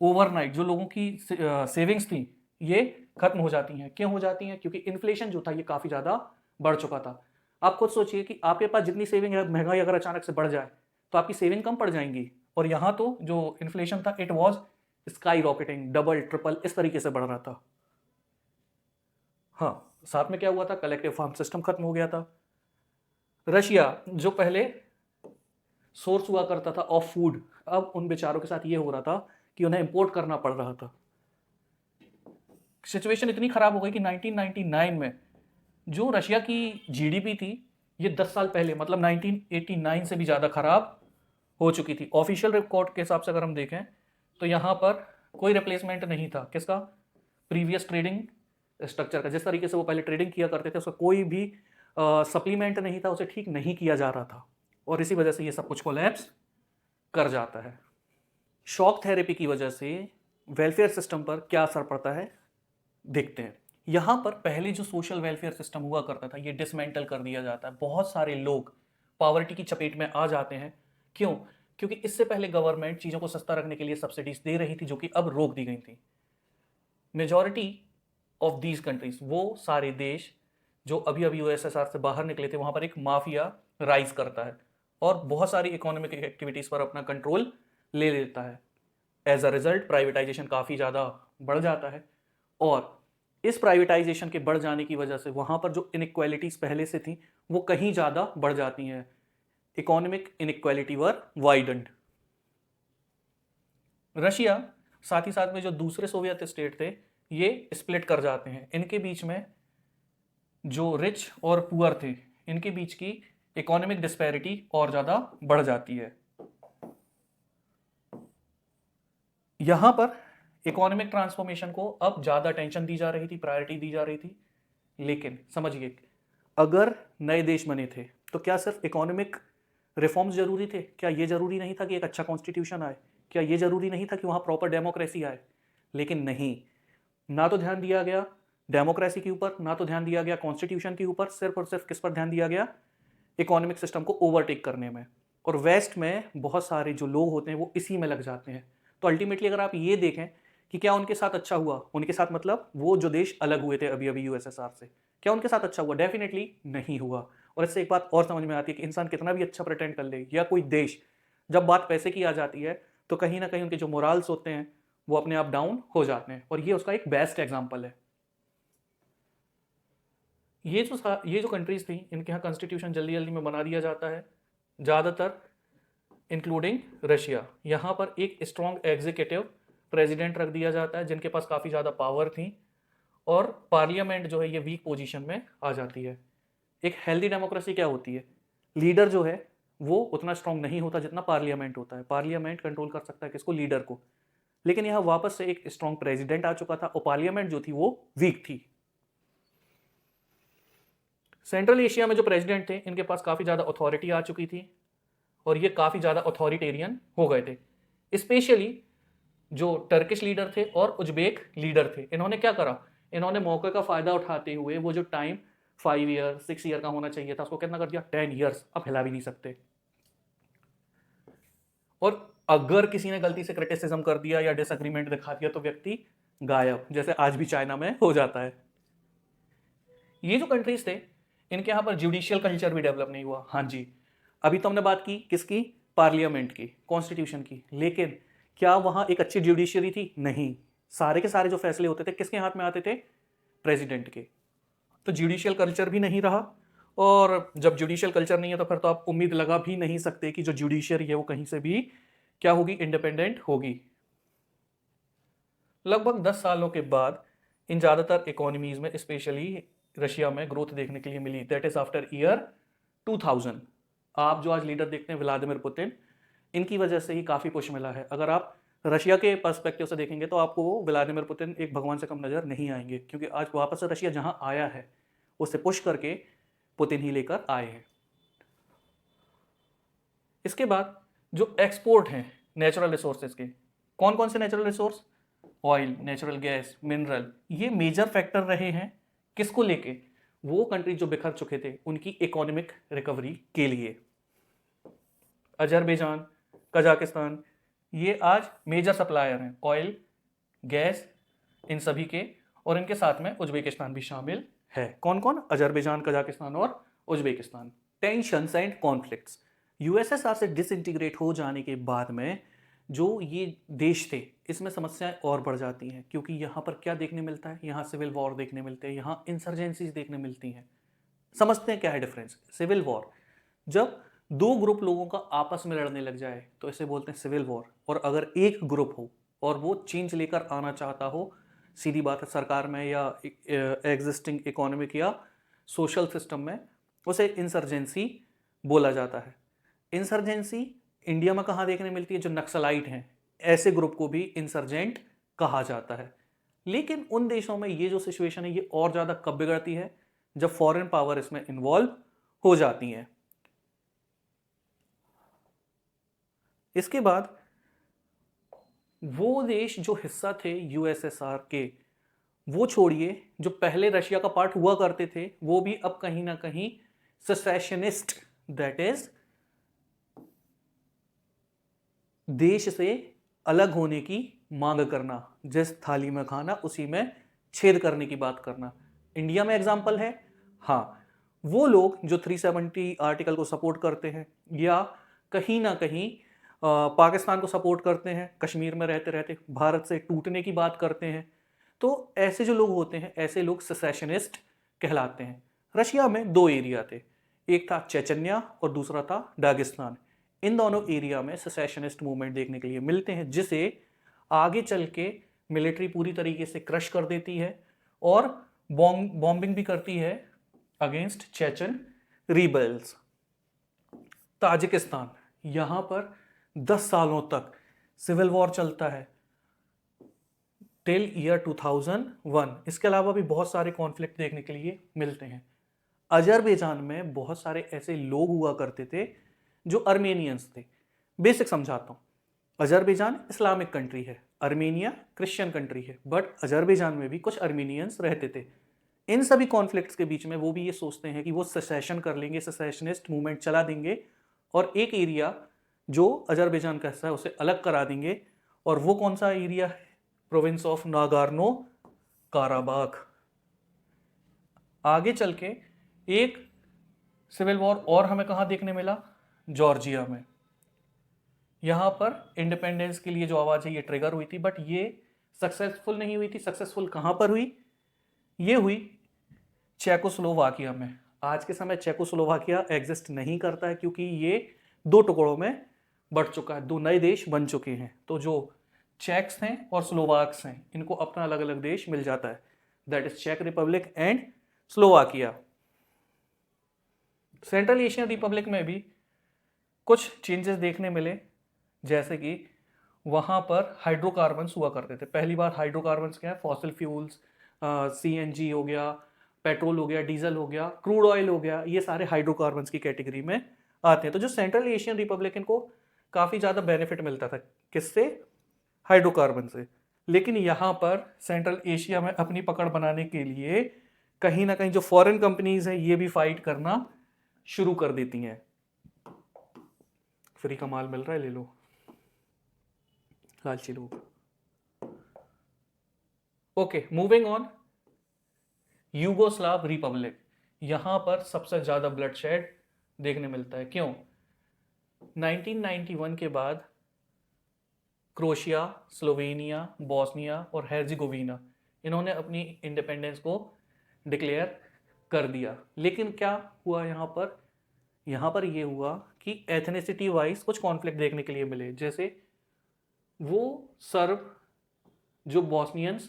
ओवरनाइट जो लोगों की सेविंग्स थी ये खत्म हो जाती हैं। क्यों हो जाती हैं? क्योंकि इन्फ्लेशन जो था ये काफ़ी ज़्यादा बढ़ चुका था। आप खुद सोचिए कि आपके पास जितनी सेविंग है, महंगाई अगर अचानक से बढ़ जाए तो आपकी सेविंग कम पड़ जाएंगी, और यहाँ तो जो इन्फ्लेशन था it was sky rocketing, double triple इस तरीके से बढ़ रहा था। हाँ, साथ में क्या हुआ था, कलेक्टिव फार्म सिस्टम खत्म हो गया था। रशिया जो पहले सोर्स हुआ करता था ऑफ फूड, अब उन बेचारों के साथ ये हो रहा था कि उन्हें इंपोर्ट करना पड़ रहा था। सिचुएशन इतनी खराब हो गई कि 1999 में जो रशिया की जीडीपी थी ये 10 साल पहले मतलब 1989 से भी ज़्यादा खराब हो चुकी थी। ऑफिशियल रिकॉर्ड के हिसाब से अगर हम देखें तो यहाँ पर कोई रिप्लेसमेंट नहीं था किसका, प्रीवियस ट्रेडिंग स्ट्रक्चर का। जिस तरीके से वो पहले ट्रेडिंग किया करते थे उसका कोई भी सप्लीमेंट नहीं था, उसे ठीक नहीं किया जा रहा था, और इसी वजह से ये सब कुछ कोलैप्स कर जाता है। शॉक थेरेपी की वजह से वेलफेयर सिस्टम पर क्या असर पड़ता है देखते हैं। यहाँ पर पहले जो सोशल वेलफेयर सिस्टम हुआ करता था ये डिसमेंटल कर दिया जाता है। बहुत सारे लोग पॉवर्टी की चपेट में आ जाते हैं। क्यों? क्योंकि इससे पहले गवर्नमेंट चीज़ों को सस्ता रखने के लिए सब्सिडीज दे रही थी जो कि अब रोक दी गई थी। मेजॉरिटी ऑफ दीज कंट्रीज, वो सारे देश जो अभी अभी यूएसएसआर से बाहर निकले थे, वहाँ पर एक माफिया राइज करता है और बहुत सारी इकोनॉमिक एक्टिविटीज़ पर अपना कंट्रोल ले लेता है। एज अ रिजल्ट प्राइवेटाइजेशन काफ़ी ज़्यादा बढ़ जाता है, और इस प्राइवेटाइजेशन के बढ़ जाने की वजह से वहाँ पर जो इनइक्वालिटीज़ पहले से थी वो कहीं ज़्यादा बढ़ जाती हैं। इकोनॉमिक इनइक्वालिटी वर वाइडेंड। रशिया साथ ही साथ में जो दूसरे सोवियत स्टेट थे ये स्प्लिट कर जाते हैं। इनके बीच में जो रिच और पुअर थे इनके बीच की इकोनॉमिक डिस्पैरिटी और ज़्यादा बढ़ जाती है। यहाँ पर इकोनॉमिक ट्रांसफॉर्मेशन को अब ज़्यादा अटेंशन दी जा रही थी, प्रायोरिटी दी जा रही थी। लेकिन समझिए, अगर नए देश बने थे तो क्या सिर्फ इकोनॉमिक रिफॉर्म्स जरूरी थे? क्या ये जरूरी नहीं था कि एक अच्छा कॉन्स्टिट्यूशन आए? क्या ये जरूरी नहीं था कि वहाँ प्रॉपर डेमोक्रेसी आए? लेकिन नहीं, ना तो ध्यान दिया गया डेमोक्रेसी के ऊपर, ना तो ध्यान दिया गया कॉन्स्टिट्यूशन के ऊपर। सिर्फ और सिर्फ किस पर ध्यान दिया गया? इकोनॉमिक सिस्टम को ओवरटेक करने में। और वेस्ट में बहुत सारे जो लोग होते हैं वो इसी में लग जाते हैं। तो अल्टीमेटली अगर आप ये देखें कि क्या उनके साथ अच्छा हुआ, उनके साथ मतलब वो जो देश अलग हुए थे अभी अभी यूएसएसआर से, क्या उनके साथ अच्छा हुआ? डेफिनेटली नहीं हुआ। और इससे एक बात और समझ में आती है कि इंसान कितना भी अच्छा प्रिटेंड कर ले या कोई देश, जब बात पैसे की आ जाती है तो कहीं ना कहीं उनके जो मोरल्स होते हैं वो अपने आप डाउन हो जाते हैं। और ये उसका एक बेस्ट एग्जाम्पल है। ये जो कंट्रीज थी इनके यहाँ कॉन्स्टिट्यूशन जल्दी जल्दी में बना दिया जाता है। ज़्यादातर इंक्लूडिंग रशिया। यहाँ पर एक स्ट्रॉन्ग एग्जीक्यूटिव प्रेसिडेंट रख दिया जाता है जिनके पास काफ़ी ज़्यादा पावर थी, और पार्लियामेंट जो है ये वीक पोजीशन में आ जाती है। एक हेल्दी डेमोक्रेसी क्या होती है, लीडर जो है वो उतना स्ट्रांग नहीं होता जितना पार्लियामेंट होता है। पार्लियामेंट कंट्रोल कर सकता है किसको, लीडर को। लेकिन यहाँ वापस से एक स्ट्रांग प्रेसिडेंट आ चुका था और पार्लियामेंट जो थी वो वीक थी। सेंट्रल एशिया में जो प्रेसिडेंट थे इनके पास काफ़ी ज़्यादा अथॉरिटी आ चुकी थी और ये काफ़ी ज़्यादा अथॉरिटेरियन हो गए थे। स्पेशली जो टर्किश लीडर थे और उज्बेक लीडर थे, इन्होंने क्या करा, इन्होंने मौके का फ़ायदा उठाते हुए वो जो टाइम 5 ईयर 6 ईयर का होना चाहिए था उसको कितना कर दिया, 10 ईयर्स। अब हिला भी नहीं सकते। और अगर किसी ने गलती से क्रिटिसिज्म कर दिया या डिसएग्रीमेंट दिखा दिया तो व्यक्ति गायब, जैसे आज भी चाइना में हो जाता है। ये जो कंट्रीज थे इनके यहाँ पर जुडिशियल कल्चर भी डेवलप नहीं हुआ। हाँ जी, अभी तो हमने बात की किसकी, पार्लियामेंट की, कॉन्स्टिट्यूशन की, लेकिन क्या वहाँ एक अच्छी जुडिशियरी थी? नहीं। सारे के सारे जो फैसले होते थे किसके हाथ में आते थे, प्रेसिडेंट के। तो जुडिशियल कल्चर भी नहीं रहा, और जब जुडिशियल कल्चर नहीं है तो फिर तो आप उम्मीद लगा भी नहीं सकते कि जो जुडिशियरी है वो कहीं से भी क्या होगी, इंडिपेंडेंट होगी। लगभग 10 सालों के बाद इन ज़्यादातर इकोनॉमीज में, स्पेशली रशिया में, ग्रोथ देखने के लिए मिली। That is after year 2000। आप जो आज लीडर देखते हैं व्लादिमीर पुतिन, इनकी वजह से ही काफ़ी पुश मिला है। अगर आप रशिया के पर्सपेक्टिव से देखेंगे तो आपको वो व्लादिमीर पुतिन एक भगवान से कम नज़र नहीं आएंगे, क्योंकि आज वापस से रशिया जहां आया है उससे पुश करके पुतिन ही लेकर आए हैं। इसके बाद जो एक्सपोर्ट हैं नेचुरल रिसोर्सेज के, कौन कौन से natural resource, oil, natural gas, mineral, ये मेजर फैक्टर रहे हैं किसको लेके, वो कंट्री जो बिखर चुके थे उनकी इकोनॉमिक रिकवरी के लिए। अजरबैजान, कजाकिस्तान, ये आज मेजर सप्लायर हैं ऑयल, गैस, इन सभी के, और इनके साथ में उज्बेकिस्तान भी शामिल है। कौन कौन, अजरबैजान, कजाकिस्तान और Uzbekistan. Tensions and conflicts, USSR से डिसइंटीग्रेट हो जाने के बाद में जो ये देश थे इसमें समस्याएं और बढ़ जाती हैं, क्योंकि यहाँ पर क्या देखने मिलता है, यहाँ सिविल वॉर देखने मिलते हैं, यहाँ इंसर्जेंसीज देखने मिलती हैं। समझते हैं क्या है डिफरेंस। सिविल वॉर, जब दो ग्रुप लोगों का आपस में लड़ने लग जाए तो इसे बोलते हैं सिविल वॉर। और अगर एक ग्रुप हो और वो चेंज लेकर आना चाहता हो, सीधी बात है, सरकार में या एग्जिस्टिंग इकोनॉमिक या सोशल सिस्टम में, उसे इंसर्जेंसी बोला जाता है। इंसर्जेंसी इंडिया में कहाँ देखने मिलती है, जो नक्सलाइट हैं ऐसे ग्रुप को भी इंसर्जेंट कहा जाता है। लेकिन उन देशों में ये जो सिचुएशन है ये और ज़्यादा कब बिगड़ती है, जब फॉरेन पावर इसमें इन्वॉल्व हो जाती हैं। इसके बाद वो देश जो हिस्सा थे यूएसएसआर के, वो छोड़िए, जो पहले रशिया का पार्ट हुआ करते थे वो भी अब कहीं ना कहीं सेसेशनिस्ट, दैट इज देश से अलग होने की मांग करना, जिस थाली में खाना उसी में छेद करने की बात करना। इंडिया में एग्जाम्पल है, हाँ, वो लोग जो 370 आर्टिकल को सपोर्ट करते हैं या कहीं ना कहीं पाकिस्तान को सपोर्ट करते हैं, कश्मीर में रहते रहते भारत से टूटने की बात करते हैं, तो ऐसे जो लोग होते हैं ऐसे लोग सेसेशनिस्ट कहलाते हैं। रशिया में दो एरिया थे, एक था चेचन्या और दूसरा था दागिस्तान। इन दोनों एरिया में सेसेशनिस्ट मूवमेंट देखने के लिए मिलते हैं, जिसे आगे चल के मिलिट्री पूरी तरीके से क्रश कर देती है और बॉम्बिंग भी करती है अगेंस्ट चेचन रिबेल्स। ताजिकिस्तान, यहाँ पर 10 सालों तक सिविल वॉर चलता है टिल ईयर 2001। इसके अलावा भी बहुत सारे कॉन्फ्लिक्ट देखने के लिए मिलते हैं। अजरबैजान में बहुत सारे ऐसे लोग हुआ करते थे जो अर्मेनियंस थे। बेसिक समझाता हूँ, अजरबैजान इस्लामिक कंट्री है, अर्मेनिया क्रिश्चियन कंट्री है, बट अजरबैजान में भी कुछ अर्मेनियंस रहते थे। इन सभी कॉन्फ्लिक्ट्स के बीच में वो भी ये सोचते हैं कि वो सेसेशन कर लेंगे, सेसेशनिस्ट मूवमेंट चला देंगे और एक एरिया जो अजरबैजान का हिस्सा है उसे अलग करा देंगे। और वो कौन सा एरिया है, प्रोविंस ऑफ नागार्नो काराबाख। आगे चल के एक सिविल वॉर और हमें कहाँ देखने मिला, जॉर्जिया में। यहाँ पर इंडिपेंडेंस के लिए जो आवाज़ है ये ट्रिगर हुई थी, बट ये सक्सेसफुल नहीं हुई थी। सक्सेसफुल कहाँ पर हुई, ये हुई चेकोस्लोवाकिया में। आज के समय चेकोस्लोवाकिया एग्जिस्ट नहीं करता है क्योंकि ये दो टुकड़ों में बढ़ चुका है, 2 नए देश बन चुके हैं। तो जो चेक्स हैं और स्लोवाक्स हैं, इनको अपना अलग अलग देश मिल जाता है, दैट इज चेक Republic and Slovakia. Central Asian Republic में भी कुछ चेंजेस देखने मिले, जैसे कि वहाँ पर हाइड्रोकार्बन्स हुआ करते थे। पहली बार हाइड्रोकार्बन्स क्या है, फॉसिल फ्यूल्स, सीएनजी हो गया, पेट्रोल हो गया, डीजल हो गया, क्रूड ऑयल हो गया, ये सारे हाइड्रोकार्बन्स की कैटेगरी में आते हैं। तो जो सेंट्रल एशियन रिपब्लिक, इनको काफ़ी ज़्यादा बेनिफिट मिलता था, किससे, हाइड्रोकार्बन से। लेकिन यहाँ पर सेंट्रल एशिया में अपनी पकड़ बनाने के लिए कहीं ना कहीं जो फॉरेन कंपनीज हैं ये भी फाइट करना शुरू कर देती हैं। फ्री का माल मिल रहा है, ले लो, लालची लोग। Okay, moving on, Yugoslav Republic, यहां पर सबसे ज्यादा ब्लडशेड देखने मिलता है। क्यों? 1991 के बाद क्रोशिया, स्लोवेनिया, बॉस्निया और हेर्जिगोविना, इन्होंने अपनी इंडिपेंडेंस को डिक्लेयर कर दिया। लेकिन क्या हुआ यहाँ पर? यहाँ पर ये हुआ कि एथनिसिटी वाइज कुछ कॉन्फ्लिक्ट देखने के लिए मिले। जैसे वो सर्ब जो बॉस्नियंस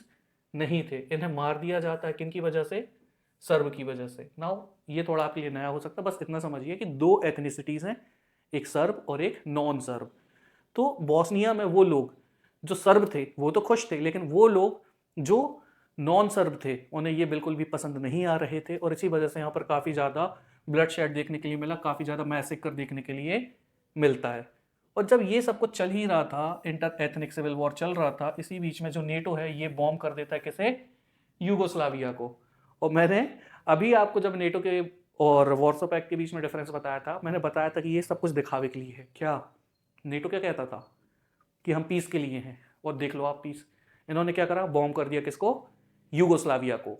नहीं थे, इन्हें मार दिया जाता है, किन की वजह से? सर्ब की वजह से। नाउ ये थोड़ा आपके लिए नया हो सकता है, बस इतना समझिए कि 2 एथनिसिटीज हैं, एक सर्ब और एक नॉन सर्ब। तो बॉस्निया में वो लोग जो सर्ब थे वो तो खुश थे, लेकिन वो लोग जो नॉन सर्ब थे उन्हें ये बिल्कुल भी पसंद नहीं आ रहे थे, और इसी वजह से यहाँ पर काफ़ी ज़्यादा ब्लड शेड देखने के लिए मिला, काफ़ी ज़्यादा मैसेकर देखने के लिए मिलता है। और जब ये सब कुछ चल ही रहा था, इंटर एथनिक सिविल वॉर चल रहा था, इसी बीच में जो नेटो है ये बॉम्ब कर देता है किसे? यूगोस्लाविया को। और मैंने अभी आपको जब नेटो के और वॉर्सो पैक्ट के बीच में डिफरेंस बताया था, मैंने बताया था कि ये सब कुछ दिखावे के लिए है। क्या नेटो क्या कहता था? कि हम पीस के लिए हैं, और देख लो आप पीस। इन्होंने क्या करा? बॉम्ब कर दिया किसको? यूगोस्लाविया को।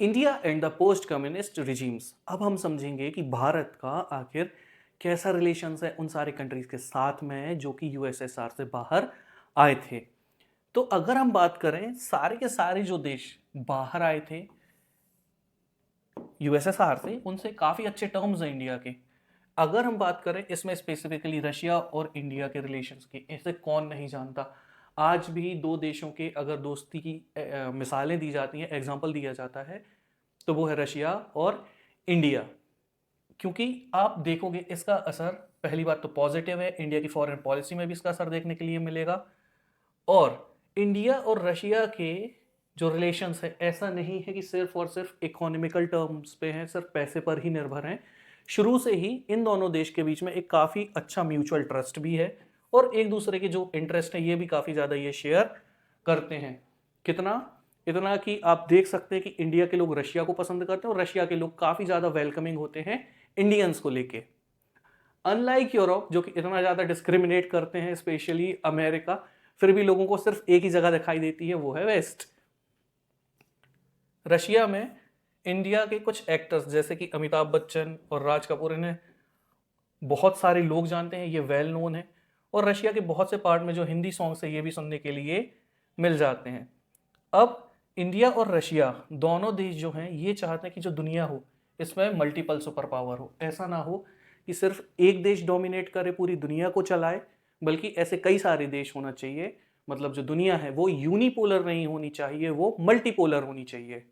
India and the post communist regimes. अब हम समझेंगे कि भारत का आखिर कैसा रिलेशंस है उन सारे कंट्रीज के साथ में जो कि यूएसएसआर से बाहर आए थे। तो अगर हम बात करें, सारे के सारे जो देश बाहर आए थे यूएसएसआर से, उनसे काफ़ी अच्छे टर्म्स हैं इंडिया के। अगर हम बात करें इसमें स्पेसिफिकली रशिया और इंडिया के रिलेशंस की, इसे कौन नहीं जानता। आज भी 2 देशों के अगर दोस्ती की मिसालें दी जाती हैं, एग्जाम्पल दिया जाता है, तो वो है रशिया और इंडिया। क्योंकि आप देखोगे इसका असर, पहली बात तो पॉजिटिव है, इंडिया की फॉरेन पॉलिसी में भी इसका असर देखने के लिए मिलेगा। और इंडिया और रशिया के जो रिलेशंस है, ऐसा नहीं है कि सिर्फ और सिर्फ इकोनॉमिकल टर्म्स पे हैं, सिर्फ पैसे पर ही निर्भर हैं। शुरू से ही इन दोनों देश के बीच में एक काफ़ी अच्छा म्यूचुअल ट्रस्ट भी है, और एक दूसरे के जो इंटरेस्ट है ये भी काफ़ी ज़्यादा ये शेयर करते हैं। कितना? इतना कि आप देख सकते हैं कि इंडिया के लोग रशिया को पसंद करते हैं, और रशिया के लोग काफ़ी ज़्यादा वेलकमिंग होते हैं इंडियंस को लेके। अनलाइक यूरोप जो कि इतना ज़्यादा डिस्क्रिमिनेट करते हैं, स्पेशली अमेरिका, फिर भी लोगों को सिर्फ एक ही जगह दिखाई देती है, वो है वेस्ट। रशिया में इंडिया के कुछ एक्टर्स जैसे कि अमिताभ बच्चन और राज कपूर, इन्हें बहुत सारे लोग जानते हैं, ये वेल नोन है। और रशिया के बहुत से पार्ट में जो हिंदी सॉन्ग्स है ये भी सुनने के लिए मिल जाते हैं। अब इंडिया और रशिया दोनों देश जो हैं ये चाहते हैं कि जो दुनिया हो इसमें मल्टीपल सुपर पावर हो। ऐसा ना हो कि सिर्फ एक देश डोमिनेट करे, पूरी दुनिया को चलाए, बल्कि ऐसे कई सारे देश होना चाहिए। मतलब जो दुनिया है वो यूनिपोलर नहीं होनी चाहिए, वो मल्टीपोलर होनी चाहिए।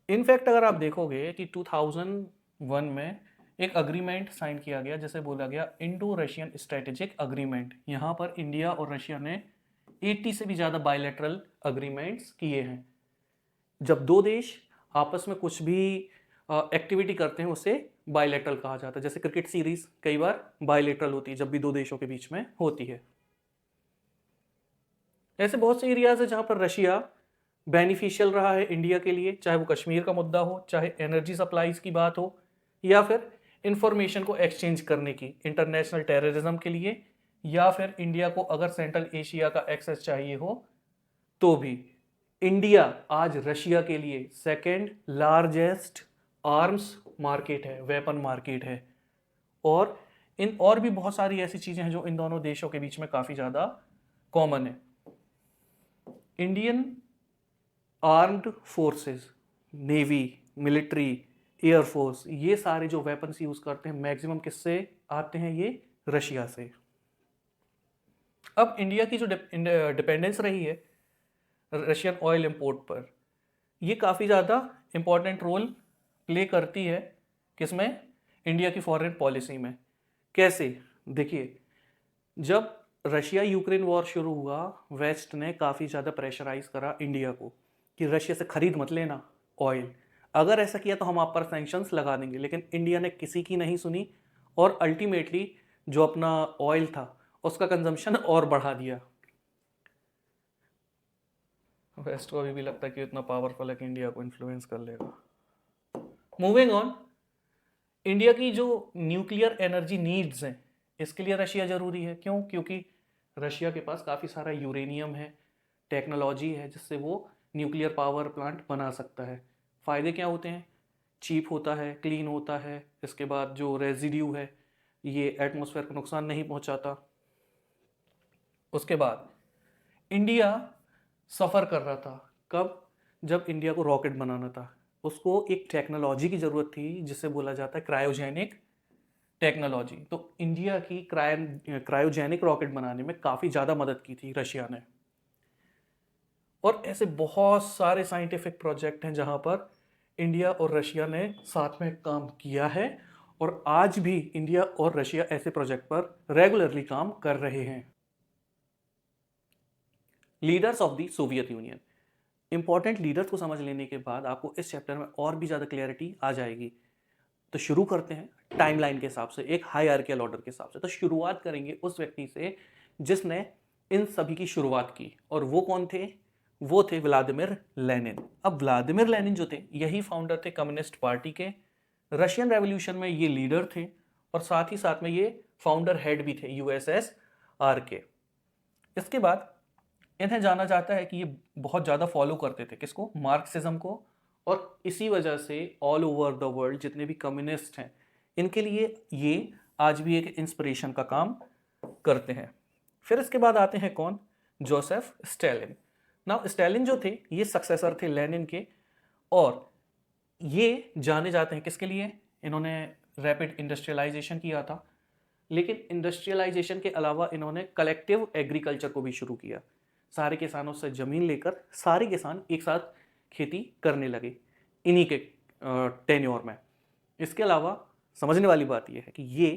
इनफैक्ट अगर आप देखोगे कि 2001 में एक अग्रीमेंट साइन किया गया जिसे बोला गया इंडो रशियन स्ट्रेटेजिक अग्रीमेंट। यहाँ पर इंडिया और रशिया ने 80 से भी ज़्यादा बायलैटरल अग्रीमेंट्स किए हैं। जब 2 देश आपस में कुछ भी एक्टिविटी करते हैं उसे बायलैटरल कहा जाता है। जैसे क्रिकेट सीरीज कई बार बायलैटरल होती है जब भी 2 देशों के बीच में होती है। ऐसे बहुत से एरियाज है जहाँ पर रशिया बेनिफिशियल रहा है इंडिया के लिए, चाहे वो कश्मीर का मुद्दा हो, चाहे एनर्जी सप्लाईज की बात हो, या फिर इंफॉर्मेशन को एक्सचेंज करने की, इंटरनेशनल टेररिज्म के लिए, या फिर इंडिया को अगर सेंट्रल एशिया का एक्सेस चाहिए हो तो भी। इंडिया आज रशिया के लिए सेकेंड लार्जेस्ट आर्म्स मार्केट है, वेपन मार्केट है। और इन और भी बहुत सारी ऐसी चीज़ें हैं जो इन दोनों देशों के बीच में काफ़ी ज़्यादा कॉमन है। Indian armed forces, navy, military, air force, ये सारे जो वेपन्स यूज करते हैं मैक्सिमम किससे आते हैं, ये रशिया से। अब इंडिया की जो डिपेंडेंस रही है रशियन ऑयल इंपोर्ट पर, ये काफ़ी ज़्यादा इम्पोर्टेंट रोल प्ले करती है किसमें, इंडिया की फॉरेन पॉलिसी में। कैसे, देखिए, जब रशिया यूक्रेन वॉर शुरू हुआ, वेस्ट ने काफ़ी ज़्यादा प्रेशराइज करा इंडिया को कि रशिया से खरीद मत लेना ऑयल, अगर ऐसा किया तो हम आप पर सैंक्शंस लगा देंगे। लेकिन इंडिया ने किसी की नहीं सुनी और अल्टीमेटली जो अपना ऑयल था उसका कंजम्पशन और बढ़ा दिया। वेस्ट को अभी भी लगता है कि इतना पावरफुल है कि इंडिया को इन्फ्लुएंस कर लेगा। मूविंग ऑन, इंडिया की जो न्यूक्लियर एनर्जी नीड्स हैं, इसके लिए रशिया ज़रूरी है। क्यों? क्योंकि रशिया के पास काफ़ी सारा यूरेनियम है, टेक्नोलॉजी है जिससे वो न्यूक्लियर पावर प्लांट बना सकता है। फ़ायदे क्या होते हैं? चीप होता है, क्लीन होता है, इसके बाद जो रेजिड्यू है ये एटमॉस्फेयर को नुकसान नहीं पहुंचाता। उसके बाद इंडिया सफ़र कर रहा था कब, जब इंडिया को रॉकेट बनाना था, उसको एक टेक्नोलॉजी की ज़रूरत थी जिसे बोला जाता है क्रायोजेनिक टेक्नोलॉजी। तो इंडिया की क्रायोजेनिक रॉकेट बनाने में काफ़ी ज़्यादा मदद की थी रशिया ने। और ऐसे बहुत सारे साइंटिफिक प्रोजेक्ट हैं जहाँ पर इंडिया और रशिया ने साथ में काम किया है, और आज भी इंडिया और रशिया ऐसे प्रोजेक्ट पर रेगुलरली काम कर रहे हैं। Leaders of the Soviet union, important leaders को समझ लेने के बाद आपको इस चैप्टर में और भी ज़्यादा क्लैरिटी आ जाएगी। तो शुरू करते हैं टाइमलाइन के हिसाब से, एक हायरार्कियल ऑर्डर के हिसाब से। तो शुरुआत करेंगे उस व्यक्ति से जिसने इन सभी की शुरुआत की, और वो कौन थे? वो थे व्लादिमीर लेनिन। अब व्लादिमीर लेनिन जो थे यही फाउंडर थे कम्युनिस्ट पार्टी के, रशियन रेवोल्यूशन में ये लीडर थे, और साथ ही साथ में ये फाउंडर हेड भी थे यूएसएसआर के। इसके बाद इन्हें जाना जाता है कि ये बहुत ज़्यादा फॉलो करते थे किसको? मार्क्सिज्म को। और इसी वजह से ऑल ओवर द वर्ल्ड जितने भी कम्युनिस्ट हैं इनके लिए ये आज भी एक इंस्पिरेशन का काम करते हैं। फिर इसके बाद आते हैं कौन? Joseph Stalin. नाउ स्टालिन जो थे ये सक्सेसर थे लेनिन के, और ये जाने जाते हैं किसके लिए? इन्होंने रैपिड इंडस्ट्रियलाइजेशन किया था, लेकिन इंडस्ट्रियलाइजेशन के अलावा इन्होंने कलेक्टिव एग्रीकल्चर को भी शुरू किया। सारे किसानों से ज़मीन लेकर सारे किसान एक साथ खेती करने लगे इन्हीं के टेन्योर में। इसके अलावा समझने वाली बात यह है कि ये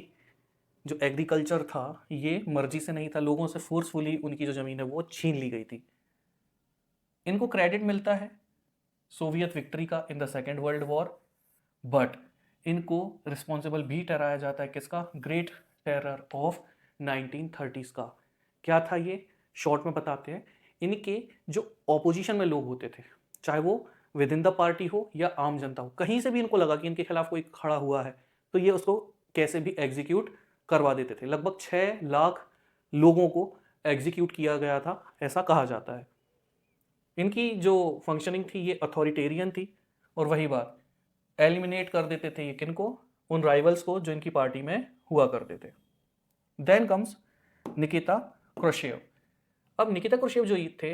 जो एग्रीकल्चर था ये मर्जी से नहीं था, लोगों से फोर्सफुली उनकी जो ज़मीन है वो छीन ली गई थी। इनको क्रेडिट मिलता है सोवियत विक्ट्री का in the second world war, but इनको रिस्पॉन्सिबल भी ठहराया जाता है किसका? ग्रेट टेरर ऑफ 1930s का। क्या था ये? शॉर्ट में बताते हैं। इनके जो ऑपोजिशन में लोग होते थे, चाहे वो विद इन द पार्टी हो या आम जनता हो, कहीं से भी इनको लगा कि इनके खिलाफ कोई खड़ा हुआ है तो ये उसको कैसे भी एग्जीक्यूट करवा देते थे। लगभग 6 लाख लोगों को एग्जीक्यूट किया गया था, ऐसा कहा जाता है। इनकी जो फंक्शनिंग थी ये अथॉरिटेरियन थी, और वही बात, एलिमिनेट कर देते थे ये किनको? उन राइवल्स को जो इनकी पार्टी में हुआ करते थे। Then comes Nikita Khrushchev. अब निकिता क्रुश्चेव जो थे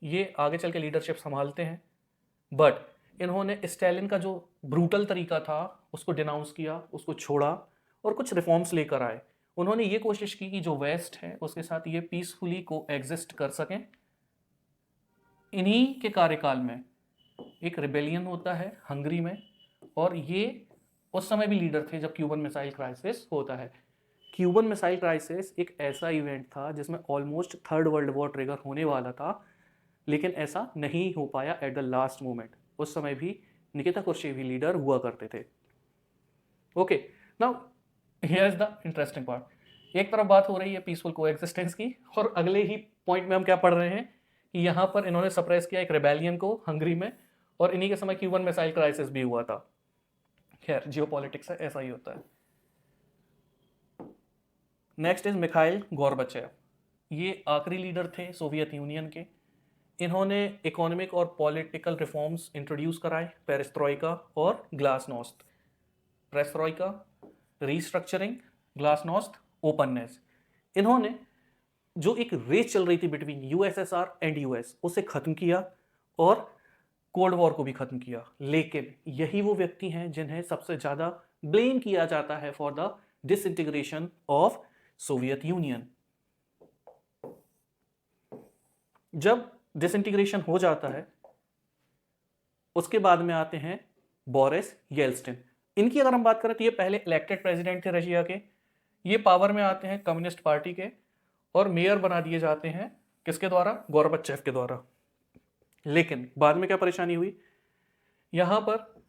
ये आगे चल के लीडरशिप संभालते हैं, बट इन्होंने स्टालिन का जो ब्रूटल तरीका था उसको डिनाउंस किया, उसको छोड़ा और कुछ रिफॉर्म्स लेकर आए। उन्होंने ये कोशिश की कि जो वेस्ट है उसके साथ ये पीसफुली को एग्जिस्ट कर सकें। इन्हीं के कार्यकाल में एक रिबेलियन होता है हंगरी में, और ये उस समय भी लीडर थे जब क्यूबन मिसाइल क्राइसिस होता है। क्यूबन मिसाइल क्राइसिस एक ऐसा इवेंट था जिसमें almost third world war trigger होने वाला था, लेकिन ऐसा नहीं हो पाया एट द लास्ट मोमेंट। उस समय भी निकिता क्रुश्चेव ही लीडर हुआ करते थे। Okay, now here is the interesting part. एक तरफ बात हो रही है पीसफुल कोएग्जिस्टेंस की, और अगले ही पॉइंट में हम क्या पढ़ रहे हैं कि यहाँ पर इन्होंने सप्रेस किया एक रेबेलियन को हंगरी में, और इन्हीं के समय क्यूबन मिसाइल क्राइसिस भी हुआ था। खैर जियोपॉलिटिक्स है, ऐसा ही होता है। Next is Mikhail Gorbachev. ये आखिरी लीडर थे सोवियत यूनियन के। इन्होंने इकोनॉमिक और पॉलिटिकल रिफॉर्म्स इंट्रोड्यूस कराए, पेरेस्ट्रोइका और glasnost. Perestroika restructuring, glasnost openness. इन्होंने जो एक रेस चल रही थी बिटवीन यूएसएसआर एंड यूएस उसे खत्म किया, और कोल्ड वॉर को भी खत्म किया। लेकिन यही वो व्यक्ति हैं जिन्हें सबसे ज्यादा ब्लेम किया जाता है for the disintegration of Soviet union. जब डिसइंटीग्रेशन हो जाता है उसके बाद में आते हैं बोरिस येल्त्सिन। इनकी अगर हम बात करें तो ये पहले इलेक्टेड प्रेसिडेंट थे रशिया के। ये पावर में आते हैं कम्युनिस्ट पार्टी के और मेयर बना दिए जाते हैं किसके द्वारा? गोर्बाचेव के द्वारा। लेकिन बाद में क्या परेशानी हुई, यहां पर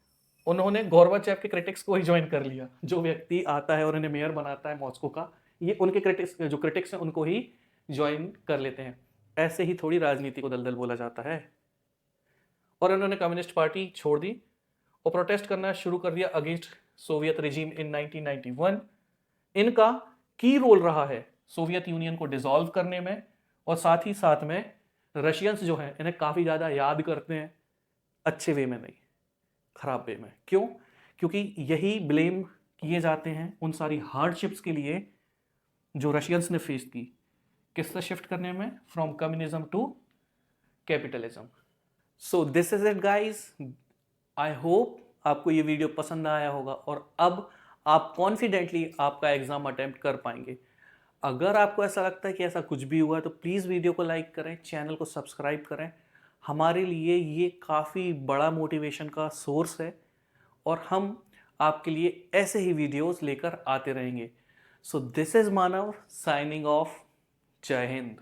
उन्होंने गोर्बाचेव के क्रिटिक्स को ही ज्वाइन कर लिया। जो व्यक्ति आता है और इन्हें मेयर बनाता है मॉस्को का, ये उनके क्रिटिक्स हैं उनको ही ज्वाइन कर लेते हैं। ऐसे ही थोड़ी राजनीति को दलदल बोला जाता है। और इन्होंने कम्युनिस्ट पार्टी छोड़ दी और प्रोटेस्ट करना शुरू कर दिया अगेंस्ट सोवियत रिजीम इन 1991। इनका की रोल रहा है सोवियत यूनियन को डिसॉल्व करने में, और साथ ही साथ में रशियंस जो हैं इन्हें काफ़ी ज़्यादा याद करते हैं, अच्छे वे में नहीं, खराब वे में। क्यों? क्योंकि यही ब्लेम किए जाते हैं उन सारी हार्डशिप्स के लिए जो रशियंस ने फेस की, किससे शिफ्ट करने में, from communism to capitalism. So this is it guys. I hope आपको ये वीडियो पसंद आया होगा और अब आप कॉन्फिडेंटली आपका एग्जाम अटेम्प्ट कर पाएंगे। अगर आपको ऐसा लगता है कि ऐसा कुछ भी हुआ तो प्लीज़ वीडियो को लाइक करें, चैनल को सब्सक्राइब करें। हमारे लिए ये काफ़ी बड़ा मोटिवेशन का सोर्स है और हम आपके लिए ऐसे ही वीडियोस लेकर आते रहेंगे। So this is Manav signing off. जय हिंद।